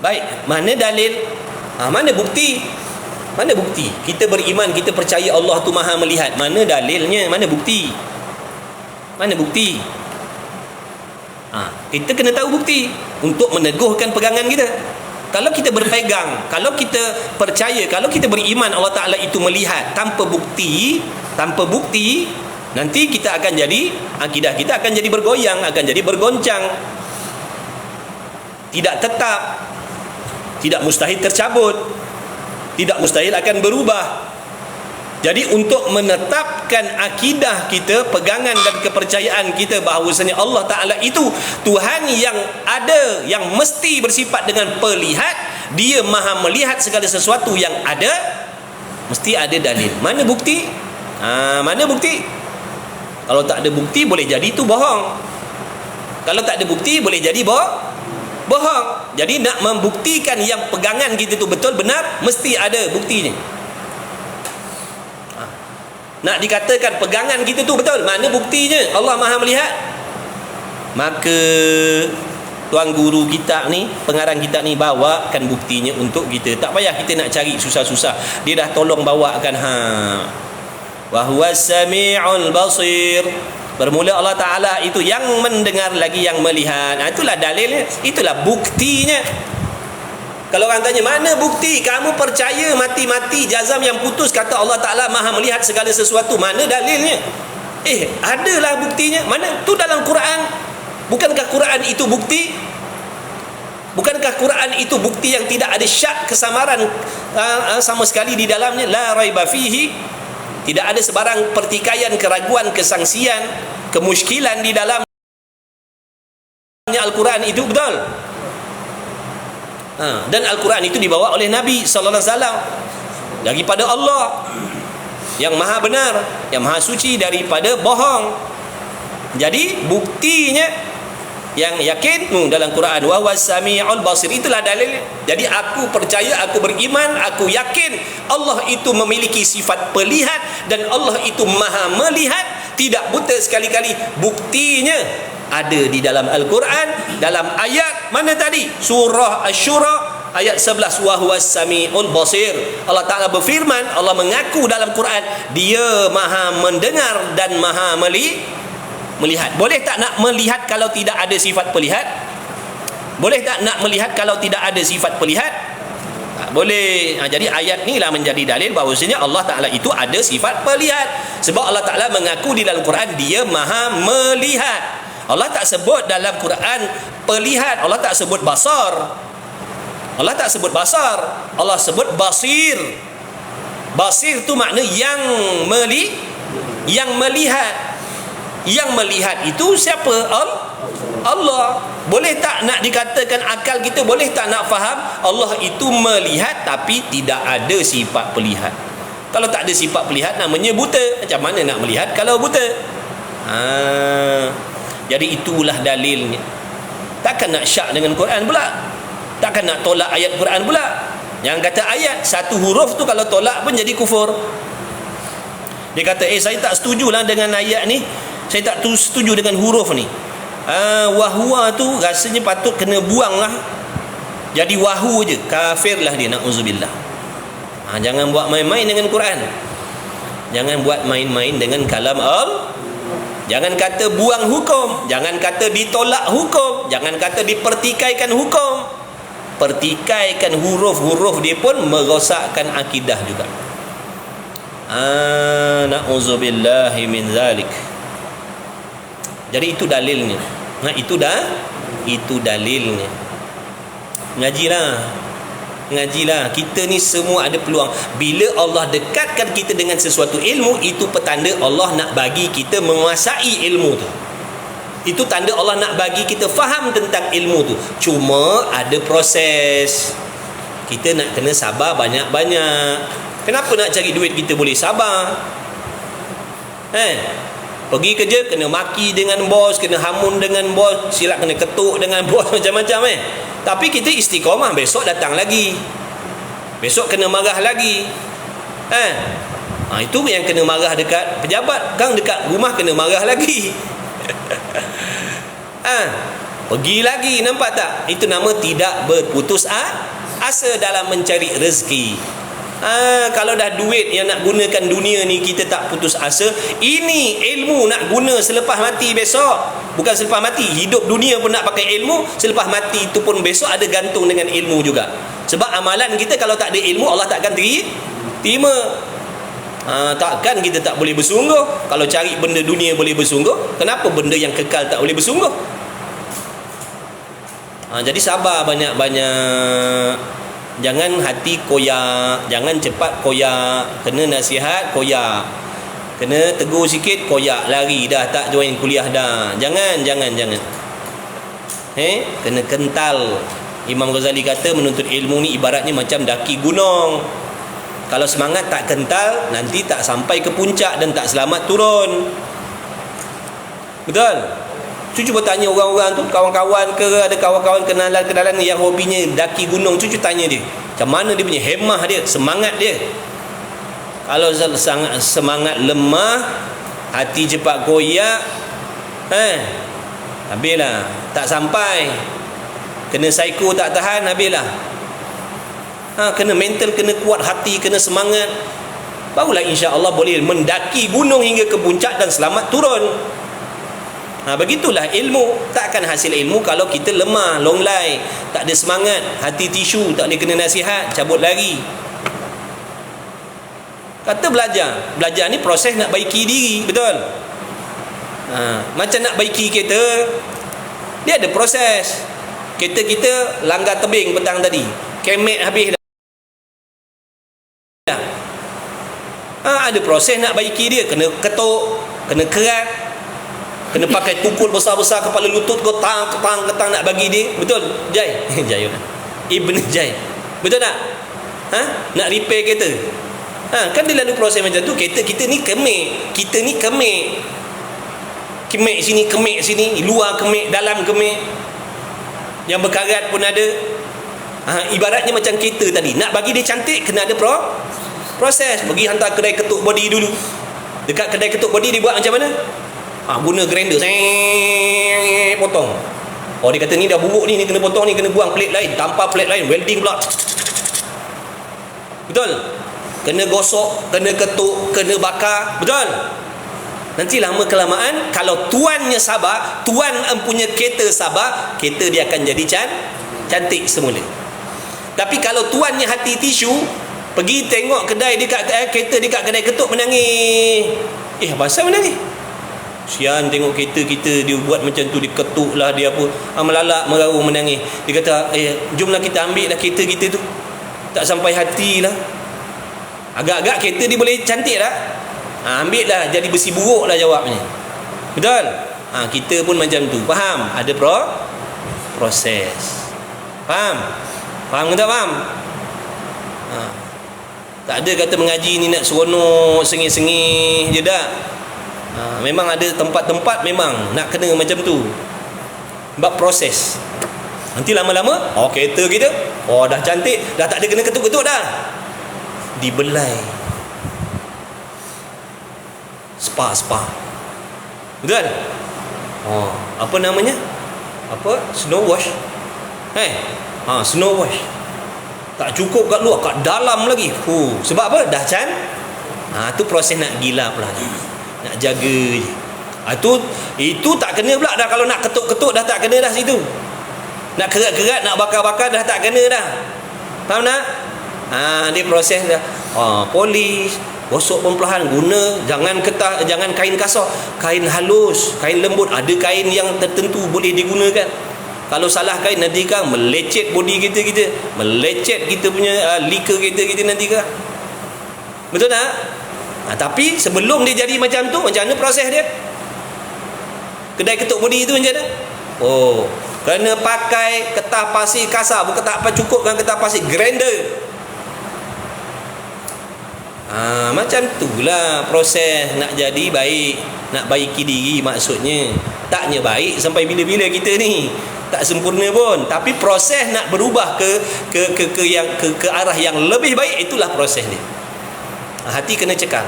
Baik, mana dalil? Mana bukti? Kita beriman, kita percaya Allah tu maha melihat. Mana dalilnya? Mana bukti? Kita kena tahu bukti untuk meneguhkan pegangan kita. Kalau kita berpegang, kalau kita percaya, kalau kita beriman Allah Ta'ala itu melihat tanpa bukti, nanti kita akan jadi, akidah kita akan jadi bergoyang, akan jadi bergoncang, tidak tetap, tidak mustahil tercabut, tidak mustahil akan berubah. Jadi untuk menetapkan akidah kita, pegangan dan kepercayaan kita bahawasanya Allah Ta'ala itu Tuhan yang ada, yang mesti bersifat dengan pelihat, Dia maha melihat segala sesuatu yang ada, mesti ada dalil. Mana bukti? Kalau tak ada bukti, boleh jadi itu bohong. Kalau tak ada bukti, boleh jadi bohong. Jadi nak membuktikan yang pegangan kita tu betul benar, mesti ada buktinya. Nak dikatakan pegangan kita tu betul, mana buktinya? Allah maha melihat. Maka tuan guru kita ni, pengarang kita ni, bawakan buktinya untuk kita. Tak payah kita nak cari susah-susah. Dia dah tolong bawakan. Wa huwas sami'ul basir. Bermula Allah Ta'ala itu yang mendengar lagi yang melihat. Itulah dalilnya, itulah buktinya. Kalau orang tanya, mana bukti? Kamu percaya mati-mati jazam yang putus kata Allah Ta'ala maha melihat segala sesuatu, mana dalilnya? Adalah buktinya. Mana? Tu dalam Quran. Bukankah Quran itu bukti? Bukankah Quran itu bukti yang tidak ada syak kesamaran sama sekali di dalamnya? La raiba fihi. Tidak ada sebarang pertikaian, keraguan, kesangsian, kemusykilan di dalamnya. Al-Quran itu betul. Dan Al-Quran itu dibawa oleh Nabi sallallahu alaihi wasallam daripada Allah yang maha benar, yang maha suci daripada bohong. Jadi buktinya yang yakin dalam Quran, wa huwas sami'ul basir, itulah dalil. Jadi aku percaya, aku beriman, aku yakin Allah itu memiliki sifat pelihat dan Allah itu maha melihat, tidak buta sekali-kali. Buktinya ada di dalam Al-Quran, dalam ayat mana tadi? Surah Asy-Syura ayat 11, wa huwas sami'ul basir. Allah Ta'ala berfirman, Allah mengaku dalam Quran, Dia maha mendengar dan maha melihat. Boleh tak nak melihat kalau tidak ada sifat pelihat? Boleh tak nak melihat kalau tidak ada sifat pelihat? Tak boleh. Jadi ayat ni lah menjadi dalil bahawasanya Allah Ta'ala itu ada sifat pelihat. Sebab Allah Ta'ala mengaku di dalam Quran Dia maha melihat. Allah tak sebut dalam Quran pelihat. Allah tak sebut basar. Allah tak sebut basar. Allah sebut basir. Basir tu makna yang melihat. Yang melihat itu siapa? Allah. Boleh tak nak dikatakan akal kita, boleh tak nak faham Allah itu melihat tapi tidak ada sifat pelihat? Kalau tak ada sifat pelihat namanya buta. Macam mana nak melihat kalau buta? Jadi itulah dalilnya. Takkan nak syak dengan Quran pula, takkan nak tolak ayat Quran pula. Yang kata ayat satu huruf tu kalau tolak pun jadi kufur. Dia kata saya tak setujulah dengan ayat ni, saya tak setuju dengan huruf ni. Wahwa tu rasanya patut kena buang lah, jadi wahu je, kafir lah dia, na'udzubillah. Jangan buat main-main dengan Quran, jangan buat main-main dengan kalam Allah. Jangan kata buang hukum, jangan kata ditolak hukum, jangan kata dipertikaikan hukum. Pertikaikan huruf-huruf dia pun merosakkan akidah juga. Na'udzubillahi min zalik. Jadi itu dalilnya. Itu dalilnya. Ngajilah. Kita ni semua ada peluang. Bila Allah dekatkan kita dengan sesuatu ilmu, itu petanda Allah nak bagi kita menguasai ilmu tu. Itu tanda Allah nak bagi kita faham tentang ilmu tu. Cuma ada proses. Kita nak kena sabar banyak-banyak. Kenapa nak cari duit kita boleh sabar? Pergi kerja kena maki dengan bos, kena hamun dengan bos, silap kena ketuk dengan bos, macam-macam Tapi kita istiqamah, besok datang lagi, besok kena marah lagi. Itu yang kena marah dekat pejabat, kan dekat rumah kena marah lagi. Pergi lagi, nampak tak? Itu nama tidak berputus asa dalam mencari rezeki. Kalau dah duit yang nak gunakan dunia ni kita tak putus asa, ini ilmu nak guna selepas mati besok. Bukan selepas mati, hidup dunia pun nak pakai ilmu, selepas mati itu pun besok ada gantung dengan ilmu juga. Sebab amalan kita kalau tak ada ilmu, Allah takkan terima. Takkan kita tak boleh bersungguh. Kalau cari benda dunia boleh bersungguh, kenapa benda yang kekal tak boleh bersungguh? Jadi sabar banyak-banyak. Jangan hati koyak, jangan cepat koyak. Kena nasihat koyak, kena tegur sikit koyak, lari dah, tak join kuliah dah. Jangan. Kena kental. Imam Ghazali kata menuntut ilmu ni ibaratnya macam daki gunung. Kalau semangat tak kental, nanti tak sampai ke puncak dan tak selamat turun. Betul? Cucu bertanya orang-orang tu, kawan-kawan ke, ada kawan-kawan kenalan yang hobinya daki gunung, cucu tanya dia, macam mana dia punya hemah dia, semangat dia. Kalau sangat semangat lemah, hati cepat koyak, habislah, tak sampai. Kena psycho tak tahan, habislah. Kena mental, kena kuat hati, kena semangat, barulah insya-Allah boleh mendaki gunung hingga ke puncak dan selamat turun. Begitulah ilmu. Takkan hasil ilmu kalau kita lemah, longlai, tak ada semangat, hati tisu, tak boleh kena nasihat, cabut lari. Kata belajar ni proses nak baiki diri, betul? Macam nak baiki kereta, dia ada proses. Kereta kita langgar tebing petang tadi, kemet habis dah. Ada proses nak baiki dia, kena ketuk, kena kerat, kena pakai tukul besar-besar kepala lutut kau, ketang nak bagi dia. Betul Jai? Jai Ibn Jai, betul tak? Nak repair kereta, kan dia lalu proses macam tu. Kereta kita ni kemek, kemek sini, luar kemek, dalam kemek, yang berkarat pun ada. Ibaratnya macam kereta tadi, nak bagi dia cantik kena ada proses. Pergi hantar kedai ketuk body dulu. Dekat kedai ketuk body dia buat macam mana? Guna grinder, potong. Dia kata ni dah buruk ni kena potong, ni kena buang plate lain, tanpa plate lain, welding pula. Betul? Kena gosok, kena ketuk, kena bakar, betul? Nanti lama kelamaan kalau tuannya sabar, tuan punya kereta sabar, kereta dia akan jadi cantik semula. Tapi kalau tuannya hati tisu, pergi tengok kedai dekat kereta dekat kedai ketuk, menangis. Pasal menangis? Sian tengok kereta kita, dia buat macam tu, dia ketuk lah, dia apa, melalak, meraung, menangis. Dia kata, jomlah kita ambil lah kereta kita tu. Tak sampai hati lah. Agak-agak kereta dia boleh cantik lah. Ambil lah, jadi besi buruk lah jawabnya. Betul? Kita pun macam tu. Faham? Ada proses. Faham? Faham ke tak faham? Tak ada kata mengaji ni nak seronok, sengih-sengih je dah. Memang ada tempat-tempat memang nak kena macam tu. Sebab proses. Nanti lama-lama, kereta kita, dah cantik, dah tak ada kena ketuk-ketuk dah. Dibelai. Spa. Betul? Apa namanya? Snow wash. Snow wash. Tak cukup kat luar, kat dalam lagi. Sebab apa? Dah tu proses nak gila pula. Nak jaga je. Itu tak kena pula dah. Kalau nak ketuk-ketuk dah tak kena dah situ. Nak kerat-kerat, nak bakar-bakar dah tak kena dah. Faham tak? Dia proses dah. Polish, gosok perlahan, guna jangan kain kasar, kain halus, kain lembut. Ada kain yang tertentu boleh digunakan. Kalau salah kain nanti kan melecet body kita, melecet kita punya lika kita nanti kan. Betul tak? Tapi sebelum dia jadi macam tu, macam mana proses dia? Kedai ketuk body tu macam mana? Kena pakai ketah pasir kasar, bukan tak apa cukup dengan ketah pasir, grinder. Macam itulah proses nak jadi baik, nak baiki diri maksudnya. Taknya baik sampai bila-bila kita ni. Tak sempurna pun, tapi proses nak berubah ke arah yang lebih baik, itulah proses dia. Hati kena cekal,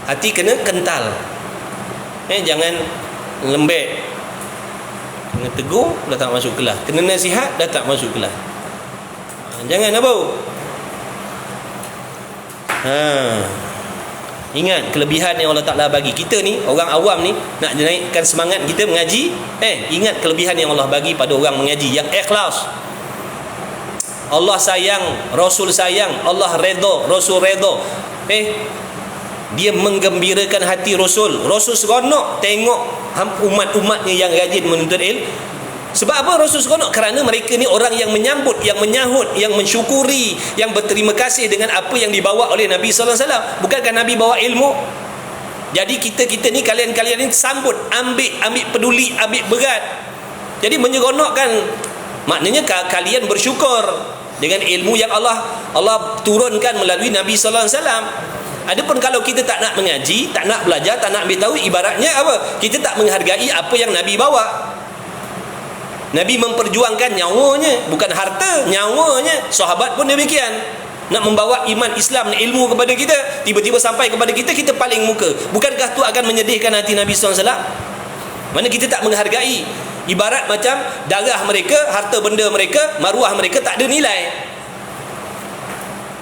hati kena kental. Jangan lembek. Kena tegur dah tak masuk kelas, kena nasihat dah tak masuk kelas. Jangan apa? Ingat kelebihan yang Allah Ta'ala bagi kita ni, orang awam ni, nak naikkan semangat kita mengaji. Ingat kelebihan yang Allah bagi pada orang mengaji yang ikhlas. Allah sayang, Rasul sayang, Allah redha, Rasul redha. Dia menggembirakan hati Rasul. Rasul seronok tengok umat-umatnya yang rajin menuntut ilmu. Sebab apa Rasul seronok? Kerana mereka ni orang yang menyambut, yang menyahut, yang mensyukuri, yang berterima kasih dengan apa yang dibawa oleh Nabi sallallahu alaihi wasallam. Bukankah Nabi bawa ilmu? Jadi kita ni, kalian ni sambut, ambil peduli, ambil berat. Jadi menyeronokkan. Maknanya kalian bersyukur dengan ilmu yang Allah turunkan melalui Nabi sallallahu alaihi wasallam. Adapun kalau kita tak nak mengaji, tak nak belajar, tak nak ambil tahu, ibaratnya apa? Kita tak menghargai apa yang Nabi bawa. Nabi memperjuangkan nyawanya, bukan harta, nyawanya. Sahabat pun demikian. Nak membawa iman Islam, ilmu kepada kita, tiba-tiba sampai kepada kita, kita paling muka. Bukankah itu akan menyedihkan hati Nabi SAW? Mana kita tak menghargai. Ibarat macam darah mereka, harta benda mereka, maruah mereka tak ada nilai.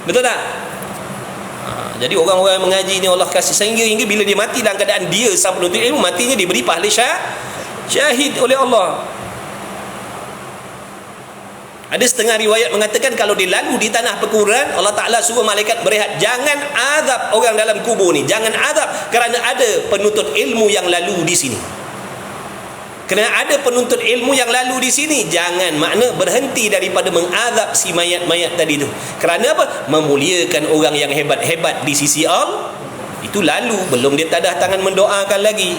Betul tak? Jadi orang-orang yang mengaji ni Allah kasih sehingga bila dia mati dalam keadaan dia sang penuntut ilmu, matinya diberi pahala syahid oleh Allah. Ada setengah riwayat mengatakan kalau dia lalu di tanah perkuburan, Allah Ta'ala suruh malaikat berehat, jangan azab orang dalam kubur ni, jangan azab, kerana ada penuntut ilmu yang lalu di sini. Kerana ada penuntut ilmu yang lalu di sini, jangan, makna berhenti daripada mengazab si mayat-mayat tadi tu. Kerana apa? Memuliakan orang yang hebat-hebat di sisi Allah. Itu lalu, belum dia tadah tangan mendoakan lagi.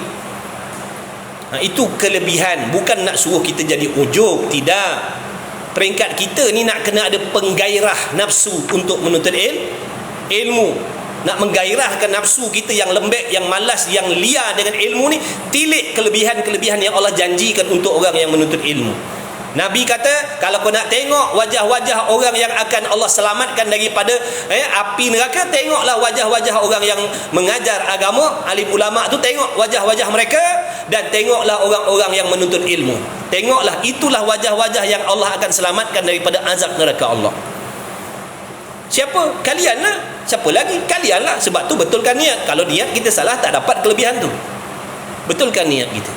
Itu kelebihan. Bukan nak suruh kita jadi ujub, tidak. Peringkat kita ni nak kena ada penggairah nafsu untuk menuntut ilmu. Nak menggairahkan nafsu kita yang lembek, yang malas, yang liar dengan ilmu ni. Tilik kelebihan-kelebihan yang Allah janjikan untuk orang yang menuntut ilmu. Nabi kata, kalau kau nak tengok wajah-wajah orang yang akan Allah selamatkan daripada api neraka, tengoklah wajah-wajah orang yang mengajar agama, alim ulama tu, tengok wajah-wajah mereka, dan tengoklah orang-orang yang menuntut ilmu. Tengoklah, itulah wajah-wajah yang Allah akan selamatkan daripada azab neraka Allah. Siapa? Kalian lah. Siapa lagi? Kalian lah. Sebab tu betulkan niat. Kalau niat kita salah, tak dapat kelebihan tu. Betulkan niat kita.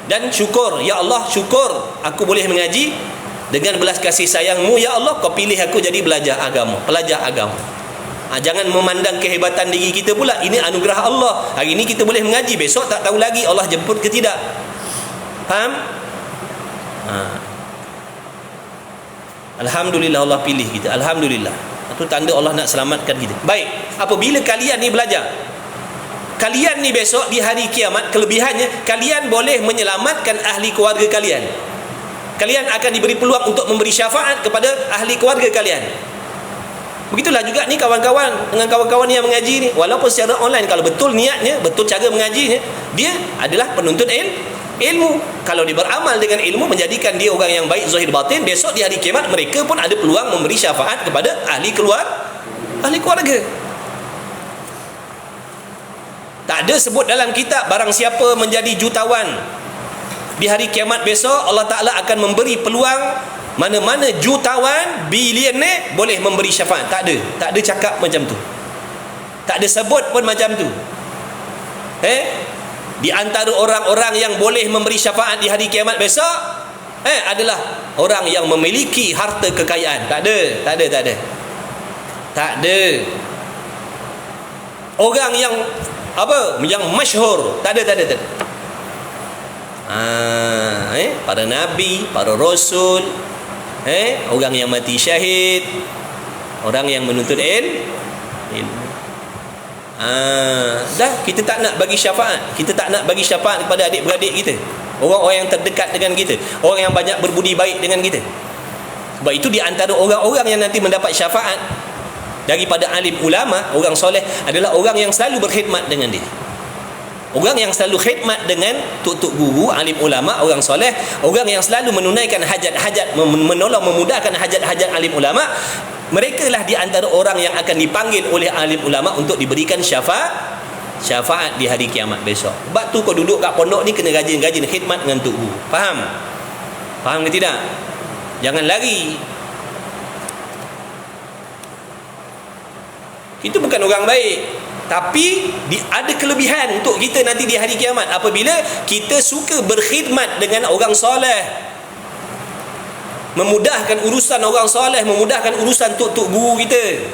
Dan syukur, ya Allah, syukur aku boleh mengaji. Dengan belas kasih sayangmu, ya Allah, kau pilih aku jadi pelajar agama. Jangan memandang kehebatan diri kita pula. Ini anugerah Allah. Hari ini kita boleh mengaji, besok tak tahu lagi Allah jemput ke tidak. Faham? Alhamdulillah Allah pilih kita. Alhamdulillah. Itu tanda Allah nak selamatkan kita. Baik, apabila kalian ni belajar, kalian ni besok di hari kiamat, kelebihannya kalian boleh menyelamatkan ahli keluarga kalian. Kalian akan diberi peluang untuk memberi syafaat kepada ahli keluarga kalian. Begitulah juga ni kawan-kawan dengan kawan-kawan yang mengaji ni, walaupun secara online, kalau betul niatnya, betul cara mengajinya, dia adalah penuntut ilmu. Kalau dia beramal dengan ilmu, menjadikan dia orang yang baik zahir batin, besok di hari kiamat mereka pun ada peluang memberi syafaat kepada ahli keluarga. Tak ada sebut dalam kitab barang siapa menjadi jutawan di hari kiamat besok, Allah Ta'ala akan memberi peluang mana-mana jutawan, bilioner boleh memberi syafaat. Tak ada cakap macam tu. Tak ada sebut pun macam tu. Di antara orang-orang yang boleh memberi syafaat di hari kiamat besok adalah orang yang memiliki harta kekayaan. Tak ada. Orang yang yang masyhur, tak ada. Para nabi, para rasul, orang yang mati syahid, orang yang menuntut ilmu. Dah, kita tak nak bagi syafaat. Kita tak nak bagi syafaat kepada adik-beradik kita, orang-orang yang terdekat dengan kita, orang yang banyak berbudi baik dengan kita. Sebab itu di antara orang-orang yang nanti mendapat syafaat daripada alim ulama, orang soleh, adalah orang yang selalu berkhidmat dengan dia. Orang yang selalu khidmat dengan tuk-tuk guru, alim ulama, orang soleh, orang yang selalu menunaikan hajat-hajat, menolong, memudahkan hajat-hajat alim ulama, mereka lah di antara orang yang akan dipanggil oleh alim ulama untuk diberikan syafaat di hari kiamat besok. Sebab tu kau duduk kat pondok ni kena rajin-rajin khidmat dengan tuk guru. Faham ke tidak? Jangan lari. Itu bukan orang baik. Tapi ada kelebihan untuk kita nanti di hari kiamat apabila kita suka berkhidmat dengan orang soleh, memudahkan urusan orang soleh, memudahkan urusan tuk-tuk guru kita.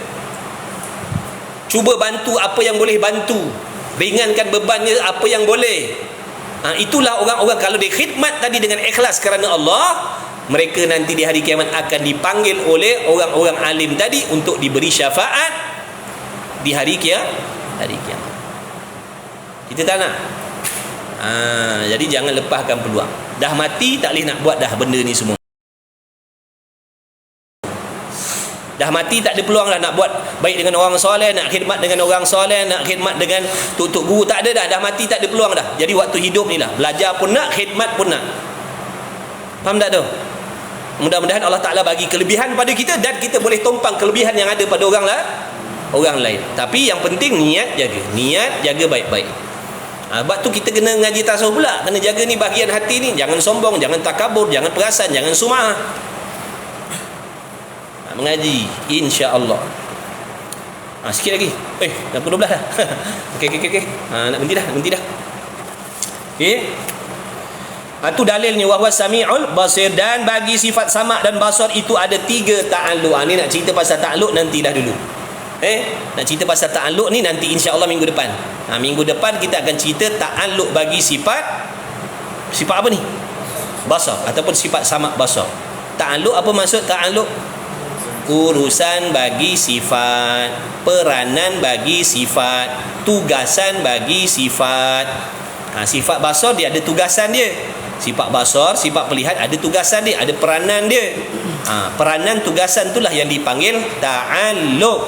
Cuba bantu apa yang boleh bantu, ringankan bebannya apa yang boleh. Itulah orang-orang kalau dia khidmat tadi dengan ikhlas kerana Allah, mereka nanti di hari kiamat akan dipanggil oleh orang-orang alim tadi untuk diberi syafaat di hari kiamat. Kita tak nak. Jadi jangan lepaskan peluang. Dah mati tak boleh nak buat dah benda ni semua. Dah mati tak ada peluang dah nak buat baik dengan orang soleh, nak khidmat dengan orang soleh, nak khidmat dengan tuk-tuk guru. Tak ada dah. Dah mati tak ada peluang dah. Jadi waktu hidup ni lah, belajar pun nak, khidmat pun nak. Faham tak tu? Mudah-mudahan Allah Ta'ala bagi kelebihan pada kita dan kita boleh tumpang kelebihan yang ada pada orang lain. Tapi yang penting niat jaga baik-baik. Sebab tu kita kena ngaji tasawuf pula, kena jaga ni bahagian hati ni, jangan sombong, jangan takabur, jangan perasan, jangan sum'ah. Mengaji insya-Allah. Sikit lagi. Dah pukul 12 dah. Okey. Nak berhenti dah. Okey. Itu dalilnya wahwa sami'ul basir, dan bagi sifat sama' dan basar itu ada 3 ta'alluq. Ni nak cerita pasal ta'alluq nantilah dulu. Nak cerita pasal ta'alluq ni nanti insya-Allah minggu depan. Minggu depan kita akan cerita ta'alluq bagi sifat apa ni? Basar ataupun sifat sama' basar. Ta'alluq apa maksud ta'alluq? Urusan bagi sifat, peranan bagi sifat, tugasan bagi sifat. Sifat basar dia ada tugasan dia. Sifat basar, sifat melihat ada tugasan dia, ada peranan dia. Peranan tugasan itulah yang dipanggil ta'alluq.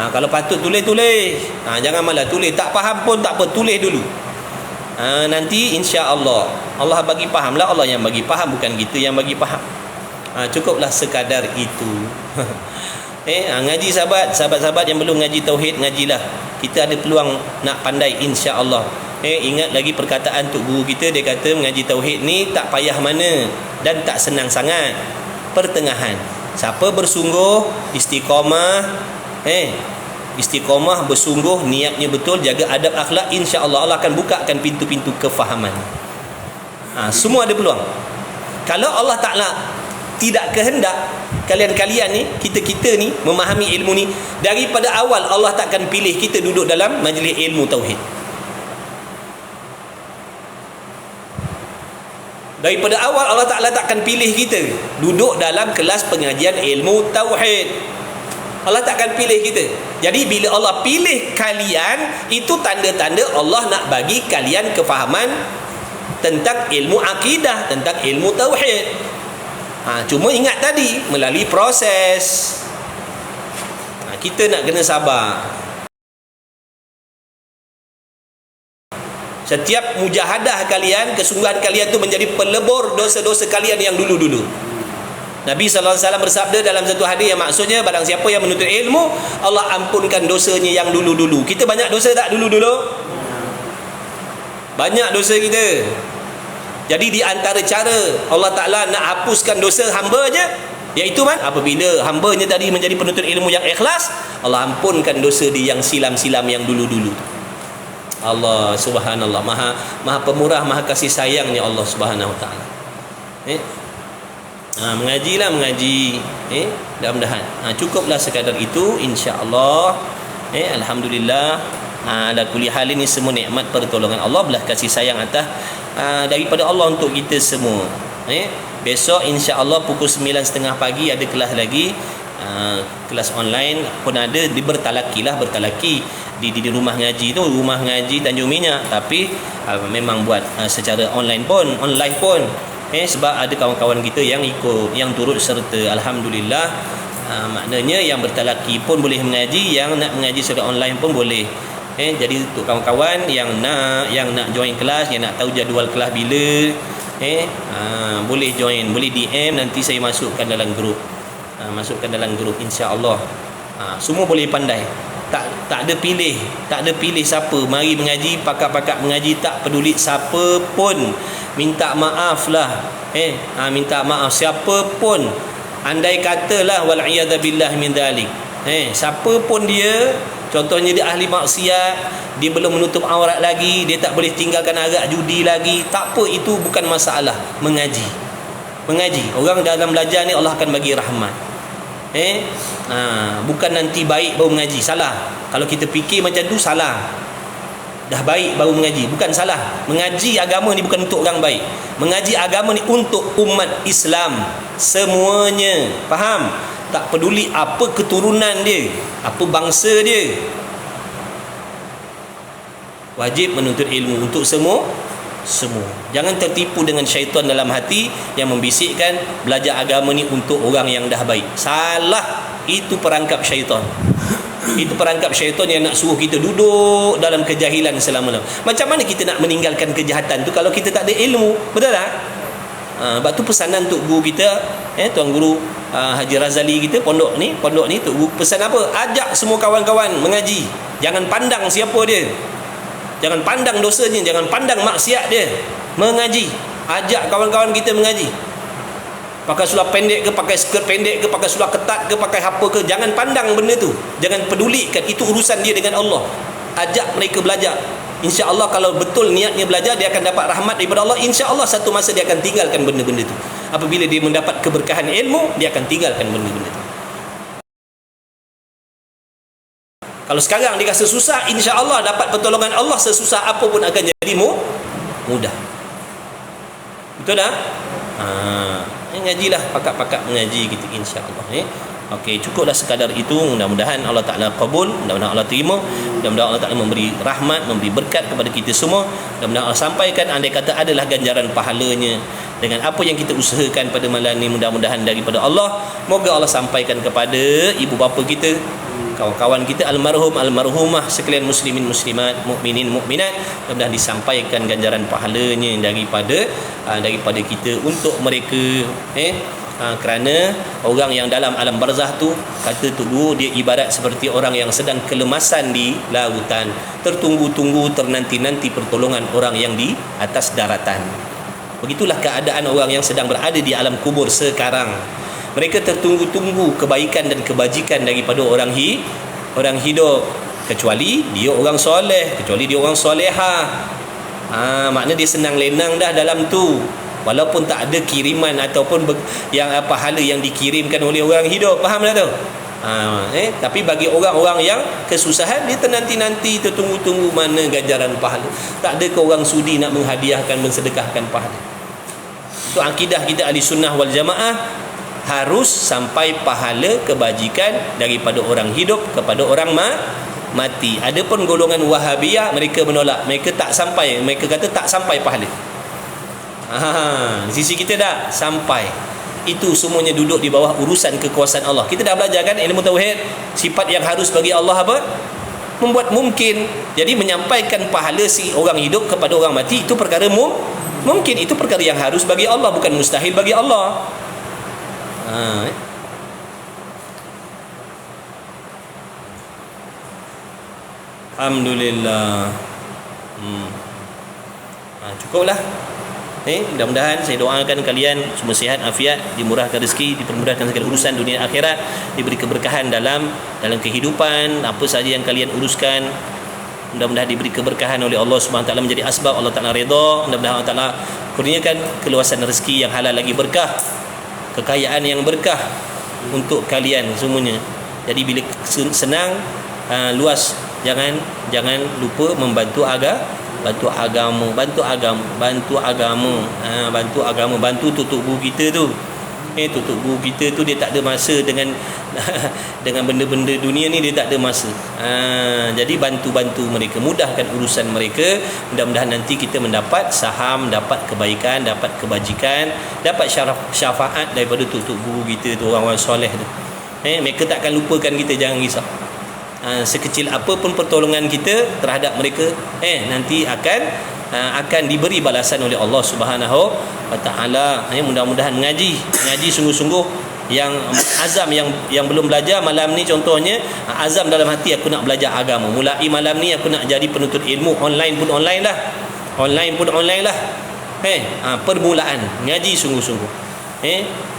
Kalau patut tulis. Jangan malah tulis. Tak faham pun tak apa, tulis dulu. Nanti insya-Allah Allah bagi faham lah. Allah yang bagi faham, bukan kita yang bagi faham. Cukuplah sekadar itu. Ngaji sahabat-sahabat yang belum ngaji tauhid, ngajilah. Kita ada peluang nak pandai insya-Allah. Ingat lagi perkataan tok guru kita, dia kata mengaji tauhid ni tak payah mana dan tak senang sangat. Pertengahan. Siapa bersungguh, istiqamah, istiqamah, bersungguh, niatnya betul, jaga adab akhlak, insya-Allah Allah akan bukakan pintu-pintu kefahaman. Semua ada peluang. Kalau Allah Ta'ala tidak kehendak kalian-kalian ni, kita-kita ni memahami ilmu ni, daripada awal Allah takkan pilih kita duduk dalam majlis ilmu tauhid. Daripada awal Allah Ta'ala takkan pilih kita duduk dalam kelas pengajian ilmu tauhid. Allah takkan pilih kita. Jadi bila Allah pilih kalian, itu tanda-tanda Allah nak bagi kalian kefahaman tentang ilmu akidah, tentang ilmu tauhid. Cuma ingat tadi, melalui proses. Kita nak kena sabar. Setiap mujahadah kalian, kesungguhan kalian tu menjadi pelebur dosa-dosa kalian yang dulu-dulu. Nabi SAW bersabda dalam satu hadis yang maksudnya, barang siapa yang menuntut ilmu, Allah ampunkan dosanya yang dulu-dulu. Kita banyak dosa tak dulu-dulu? Banyak dosa kita. Jadi di antara cara Allah Ta'ala nak hapuskan dosa hamba-Nya, iaitu apabila hamba-Nya tadi menjadi penuntut ilmu yang ikhlas, Allah ampunkan dosa dia yang silam-silam yang dulu-dulu. Allah subhanallah, maha pemurah, maha kasih sayangnya Allah Subhanahu Wa Ta'ala. Mengajilah, mengaji, mudah-mudahan cukuplah sekadar itu, insya-Allah. Alhamdulillah, ala kulli hal, ini semua nikmat pertolongan Allah, belah kasih sayang atas daripada Allah untuk kita semua. Besok insya-Allah pukul 9.30 pagi ada kelas lagi, kelas online pun ada, bertalaki di rumah ngaji tu, rumah ngaji Tanjung Minyak, tapi memang buat secara online pun. Sebab ada kawan-kawan kita yang ikut, yang turut serta, alhamdulillah. Maknanya yang bertalaki pun boleh mengaji, yang nak mengaji secara online pun boleh. Jadi untuk kawan-kawan yang nak join kelas, yang nak tahu jadual kelas bila, boleh join, boleh DM, nanti saya masukkan dalam grup. Insya-Allah. Semua boleh pandai. Tak ada pilih siapa mari mengaji, pakak-pakak mengaji, tak peduli siapa pun. Minta maaf lah. Minta maaf siapa pun. Andai katalah wal iyad billah min dzalik. Siapa pun dia, contohnya dia ahli maksiat, dia belum menutup aurat lagi, dia tak boleh tinggalkan arak judi lagi, tak apa, itu bukan masalah. Mengaji. Orang dalam belajar ni Allah akan bagi rahmat. Bukan nanti baik baru mengaji, salah. Kalau kita fikir macam tu, salah. Dah baik baru mengaji, bukan salah. Mengaji agama ni bukan untuk orang baik. Mengaji agama ni untuk umat Islam semuanya. Faham? Tak peduli apa keturunan dia, apa bangsa dia, wajib menuntut ilmu untuk semua. Jangan tertipu dengan syaitan dalam hati yang membisikkan belajar agama ni untuk orang yang dah baik. Salah. Itu perangkap syaitan. Itu perangkap syaitan yang nak suruh kita duduk dalam kejahilan selama-lamanya. Macam mana kita nak meninggalkan kejahatan tu kalau kita tak ada ilmu? Betul tak? Sebab tu pesanan untuk guru kita, Tuan Guru Haji Razali kita, pondok ni Tok Guru pesan apa? Ajak semua kawan-kawan mengaji. Jangan pandang siapa dia, jangan pandang dosanya, jangan pandang maksiat dia. Mengaji. Ajak kawan-kawan kita mengaji. Pakai seluar pendek ke, pakai skirt pendek ke, pakai seluar ketat ke, pakai apa ke, jangan pandang benda tu. Jangan pedulikan, itu urusan dia dengan Allah. Ajak mereka belajar. InsyaAllah kalau betul niatnya belajar, dia akan dapat rahmat daripada Allah. InsyaAllah satu masa dia akan tinggalkan benda-benda tu. Apabila dia mendapat keberkahan ilmu, dia akan tinggalkan benda-benda tu. Kalau sekarang dia rasa susah, insya-Allah dapat pertolongan Allah, sesusah apa pun akan jadi mudah. Betul tak? Ngajilah, pakak-pakak mengaji gitu, insya-Allah. Okey, cukuplah sekadar itu. Mudah-mudahan Allah Ta'ala kabul, mudah-mudahan Allah terima, mudah-mudahan Allah Ta'ala memberi rahmat, memberi berkat kepada kita semua. Mudah-mudahan Allah sampaikan, andai kata adalah ganjaran pahalanya dengan apa yang kita usahakan pada malam ni, mudah-mudahan daripada Allah. Moga Allah sampaikan kepada ibu bapa kita, kawan-kawan kita almarhum almarhumah sekalian, muslimin muslimat, mukminin mukminat, mudah-mudahan disampaikan ganjaran pahalanya daripada kita untuk mereka. Kerana orang yang dalam alam barzah tu, kata tu guru, dia ibarat seperti orang yang sedang kelemasan di lautan, tertunggu-tunggu, ternanti-nanti pertolongan orang yang di atas daratan. Begitulah keadaan orang yang sedang berada di alam kubur sekarang. Mereka tertunggu-tunggu kebaikan dan kebajikan daripada orang hidup, kecuali dia orang soleh, kecuali dia orang soleha. Makna dia senang lenang dah dalam tu, walaupun tak ada kiriman ataupun pahala yang dikirimkan oleh orang hidup. Faham tak tu? Tapi bagi orang-orang yang kesusahan, dia ternanti-nanti, tertunggu-tunggu mana ganjaran pahala. Tak ada ke orang sudi nak menghadiahkan, mensedekahkan pahala. Itu akidah kita ahli sunnah wal jamaah. harus sampai pahala kebajikan daripada orang hidup kepada orang mati. Adapun golongan Wahabiyah, mereka menolak, mereka tak sampai, mereka kata tak sampai pahala. Di sisi kita dah sampai. Itu semuanya duduk di bawah urusan kekuasaan Allah. Kita dah belajar kan ilmu tauhid, sifat yang harus bagi Allah apa? Membuat mungkin. Jadi menyampaikan pahala si orang hidup kepada orang mati itu perkara mungkin, itu perkara yang harus bagi Allah, bukan mustahil bagi Allah. Alhamdulillah. Cukuplah. Mudah-mudahan saya doakan kalian semua sihat, afiat, dimurahkan rezeki, dipermudahkan segala urusan dunia akhirat, diberi keberkahan dalam kehidupan, apa saja yang kalian uruskan. Mudah-mudahan diberi keberkahan oleh Allah Subhanahu Wa Taala, menjadi asbab Allah Taala redha. Mudah-mudahan Allah Taala kurniakan keluasan rezeki yang halal lagi berkah, kekayaan yang berkah untuk kalian semuanya. Jadi bila senang, luas, jangan lupa membantu bantu agama, bantu tutup guru kita tu. Tutup guru kita tu dia tak ada masa dengan dengan benda-benda dunia ni, dia tak ada masa. Jadi bantu mereka, mudahkan urusan mereka. Mudah-mudahan nanti kita mendapat saham, dapat kebaikan, dapat kebajikan, dapat syafaat daripada tutup guru kita tu, orang-orang soleh tu. Mereka takkan lupakan kita, jangan risau. Sekecil apapun pertolongan kita terhadap mereka, nanti akan diberi balasan oleh Allah Subhanahu Wa Taala. Mudah-mudahan mengaji sungguh-sungguh, yang azam yang belum belajar malam ni, contohnya azam dalam hati, aku nak belajar agama, mulai malam ni aku nak jadi penuntut ilmu, online pun online lah. Permulaan ngaji sungguh-sungguh.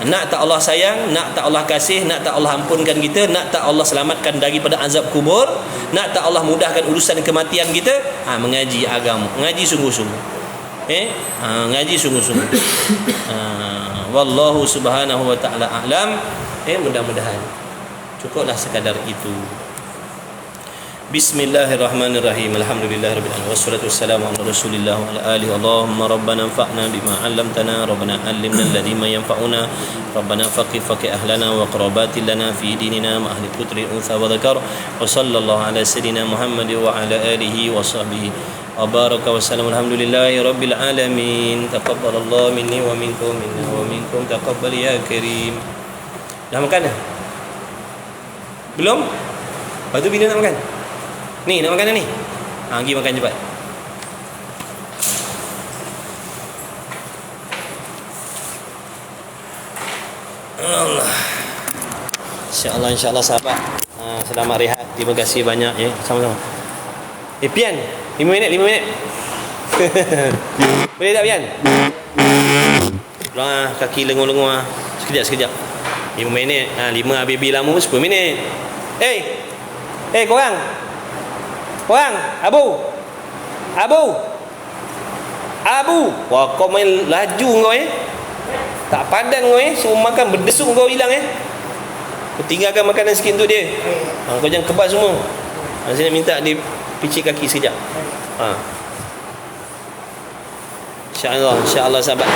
Nak tak Allah sayang, nak tak Allah kasih, nak tak Allah ampunkan kita, nak tak Allah selamatkan daripada azab kubur, nak tak Allah mudahkan urusan kematian kita, mengaji agama, ngaji sungguh-sungguh. Ngaji sungguh-sungguh. Wallahu subhanahu wa ta'ala a'lam. Mudah-mudahan cukuplah sekadar itu. Bismillahirrahmanirrahim. Alhamdulillahirabbil alamin. Wassalatu wassalamu ala Rasulillah wa ala alihi. Allahumma rabbana anfa'na bima 'allamtana, rabbana 'allimna alladhi ma yanfa'una, rabbana faqih ahlana wa qarabatil lana fi dinina ma ahli putri unsa wa dzakar. Wa sallallahu ala sayidina Muhammad wa ala alihi wa sahbihi wa baraka wa sallam. Alhamdulillahirabbil alamin. Taqabbalallahu minni wa minkum, minna wa minkum, taqabbal ya karim. Dah makan dah? Belum? Lepas tu bila nak makan? Ni nak makan dah ni. Pergi makan cepat. Allah. InsyaAllah sahabat. Selamat rehat. Terima kasih banyak ya. Sama-sama. Pian, 5 minit. Boleh tak Pian? Pulang kaki lengur-lengur. Sekejap. 5 minit. 5 habis lama 10 minit. Korang, Abu. Wah, kau main laju kau tak padan kau suruh makan berdesuk kau hilang kau tinggalkan makanan sikit untuk dia. Kau jangan kebas semua. Saya nak minta dia picit kaki sekejap. InsyaAllah sahabat,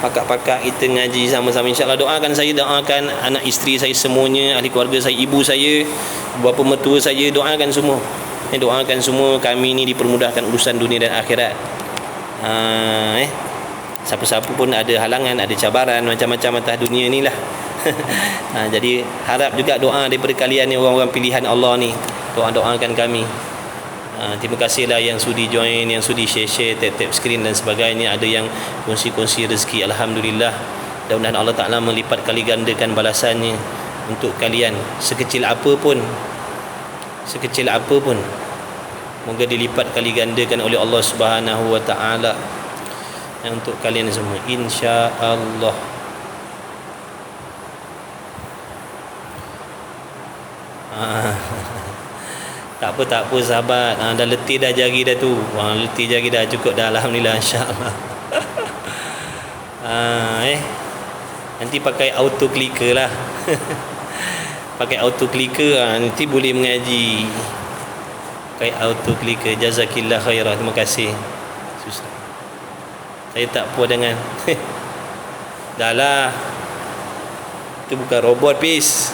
pakak-pakak kita ngaji sama-sama. InsyaAllah doakan saya, doakan anak isteri saya semuanya, ahli keluarga saya, ibu saya, bapa mertua saya, doakan semua. Doakan semua kami ni dipermudahkan urusan dunia dan akhirat. Siapa-siapa pun ada halangan, ada cabaran macam-macam atas dunia ni lah. Jadi harap juga doa daripada kalian ni, orang-orang pilihan Allah ni. Doakan kami. Terima kasihlah yang sudi join, yang sudi share, tap skrin dan sebagainya. Ada yang kongsi-kongsi rezeki. Alhamdulillah. Mudah-mudahan Allah Ta'ala melipat kali gandakan balasannya untuk kalian. Sekecil apa pun, moga dilipat kali gandakan oleh Allah Subhanahu Wa Ta'ala untuk kalian semua, insya-Allah. Tak apa sahabat. Dah letih dah jari dah tu. Letih jari dah, cukup dah. Alhamdulillah, insya-Allah. Nanti pakai auto clicker lah. Pakai auto clicker nanti boleh mengaji. Pakai auto clicker. Jazakillah khairah. Terima kasih. Susah. Saya tak puas dengan dah lah. Kita bukan robot pis.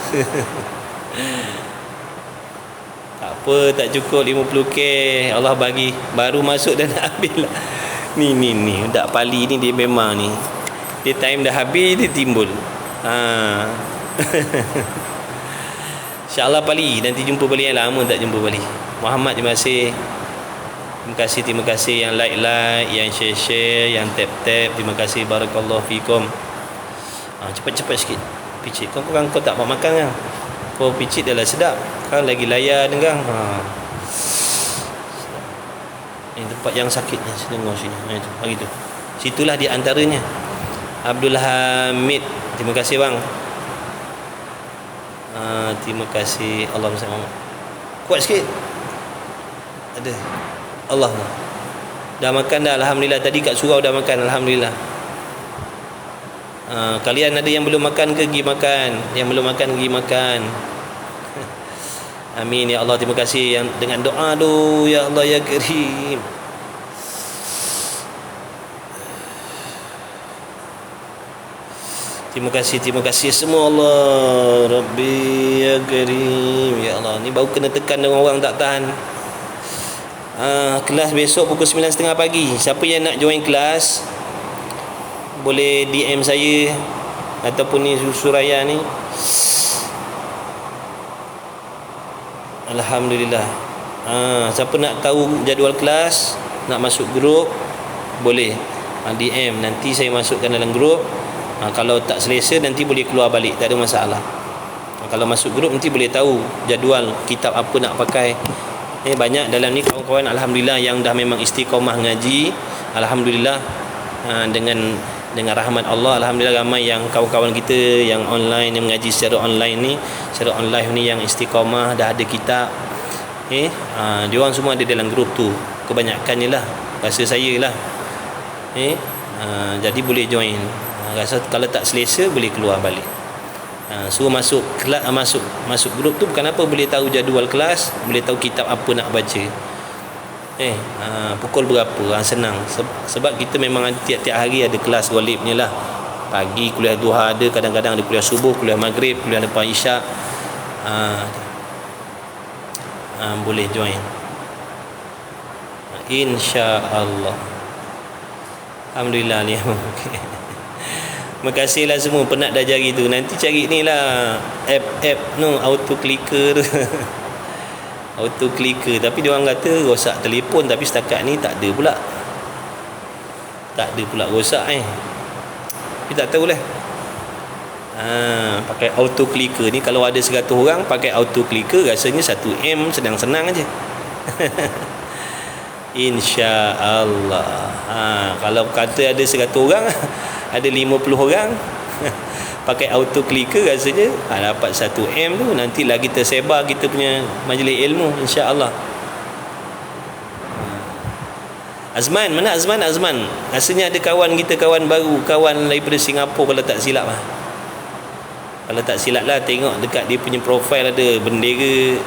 Tak apa, tak cukup 50k Allah bagi, baru masuk dah nak habis lah. Ni budak Pali ni dia memang ni, dia time dah habis dia timbul. InsyaAllah Pali, nanti jumpa balik. Yang lama tak jumpa balik. Muhammad, terima kasih. Terima kasih yang like, yang share, yang tap. Terima kasih, barakallahu fikum. Cepat-cepat sikit picit. Kau tak mau makan kan? Kau picit dah lah sedap. Kau lagi layar dengang. Ini tempat yang sakitnya, dengar sini. Itu, bagi tu. Situlah di antaranya. Abdul Hamid, terima kasih bang. Terima kasih. Allah SWT. Kuat sikit. Ada. Allah. Dah makan dah, alhamdulillah. Tadi kat surau dah makan, alhamdulillah. Kalian ada yang belum makan ke? Pergi makan. Yang belum makan, pergi makan. Amin ya Allah. Terima kasih yang dengan doa tu, ya Allah ya Karim. Terima kasih semua Allah. Rabbi ya Karim. Ya Allah, ni baru kena tekan dengan orang tak tahan. Kelas besok pukul 9.30 pagi. Siapa yang nak join kelas, boleh DM saya ataupun ni Suraya ni. Alhamdulillah. Siapa nak tahu jadual kelas, nak masuk grup, boleh DM, nanti saya masukkan dalam grup. Kalau tak selesa nanti boleh keluar balik, tak ada masalah. Kalau masuk grup nanti boleh tahu jadual kitab apa nak pakai. Banyak dalam ni kawan-kawan, alhamdulillah, yang dah memang istiqamah ngaji. Alhamdulillah, dengan rahmat Allah, alhamdulillah ramai yang kawan-kawan kita yang online, yang mengaji secara online ni, secara online ni, yang istiqamah dah ada kitab. Diorang semua ada dalam grup tu, kebanyakannya lah, rasa saya lah. Jadi boleh join. Rasa kalau tak selesa boleh keluar balik. Suruh masuk kelas, masuk grup tu bukan apa, boleh tahu jadual kelas, boleh tahu kitab apa nak baca. Pukul berapa, senang. Sebab kita memang tiap-tiap hari ada kelas ghalibnya lah. Pagi kuliah duha ada, kadang-kadang ada kuliah subuh, kuliah maghrib, kuliah lepas isyak. Boleh join, insya-Allah. Alhamdulillah ni. Terima kasihlah semua penat dah jari tu. Nanti cari ni lah app no, auto clicker. Auto clicker, tapi dia orang kata rosak telefon, tapi setakat ni tak ada pula. Tak ada pula rosak Tapi tak tahulah. Pakai auto clicker ni, kalau ada 100 orang pakai auto clicker, rasanya 1M senang-senang aja. Insya-Allah. Kalau kata ada 100 orang, ada 50 orang pakai auto clicker, rasanya dapat 1M tu. Nantilah kita sebar kita punya majlis ilmu, insya-Allah. Azman, mana Azman? Rasanya ada kawan kita, kawan baru, kawan daripada Singapura kalau tak silap lah. Kalau tak silap lah, tengok dekat dia punya profil ada bendera.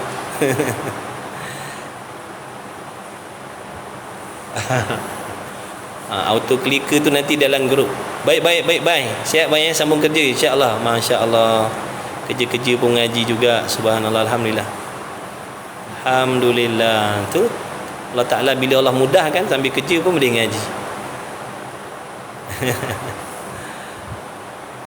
Auto clicker tu nanti dalam grup. Baik. Siap bye, sambung kerja insya-Allah. Masya-Allah. Kerja-kerja pun ngaji juga. Subhanallah, alhamdulillah. Alhamdulillah. Tu Allah Taala bila Allah mudahkan sambil kerja pun boleh ngaji.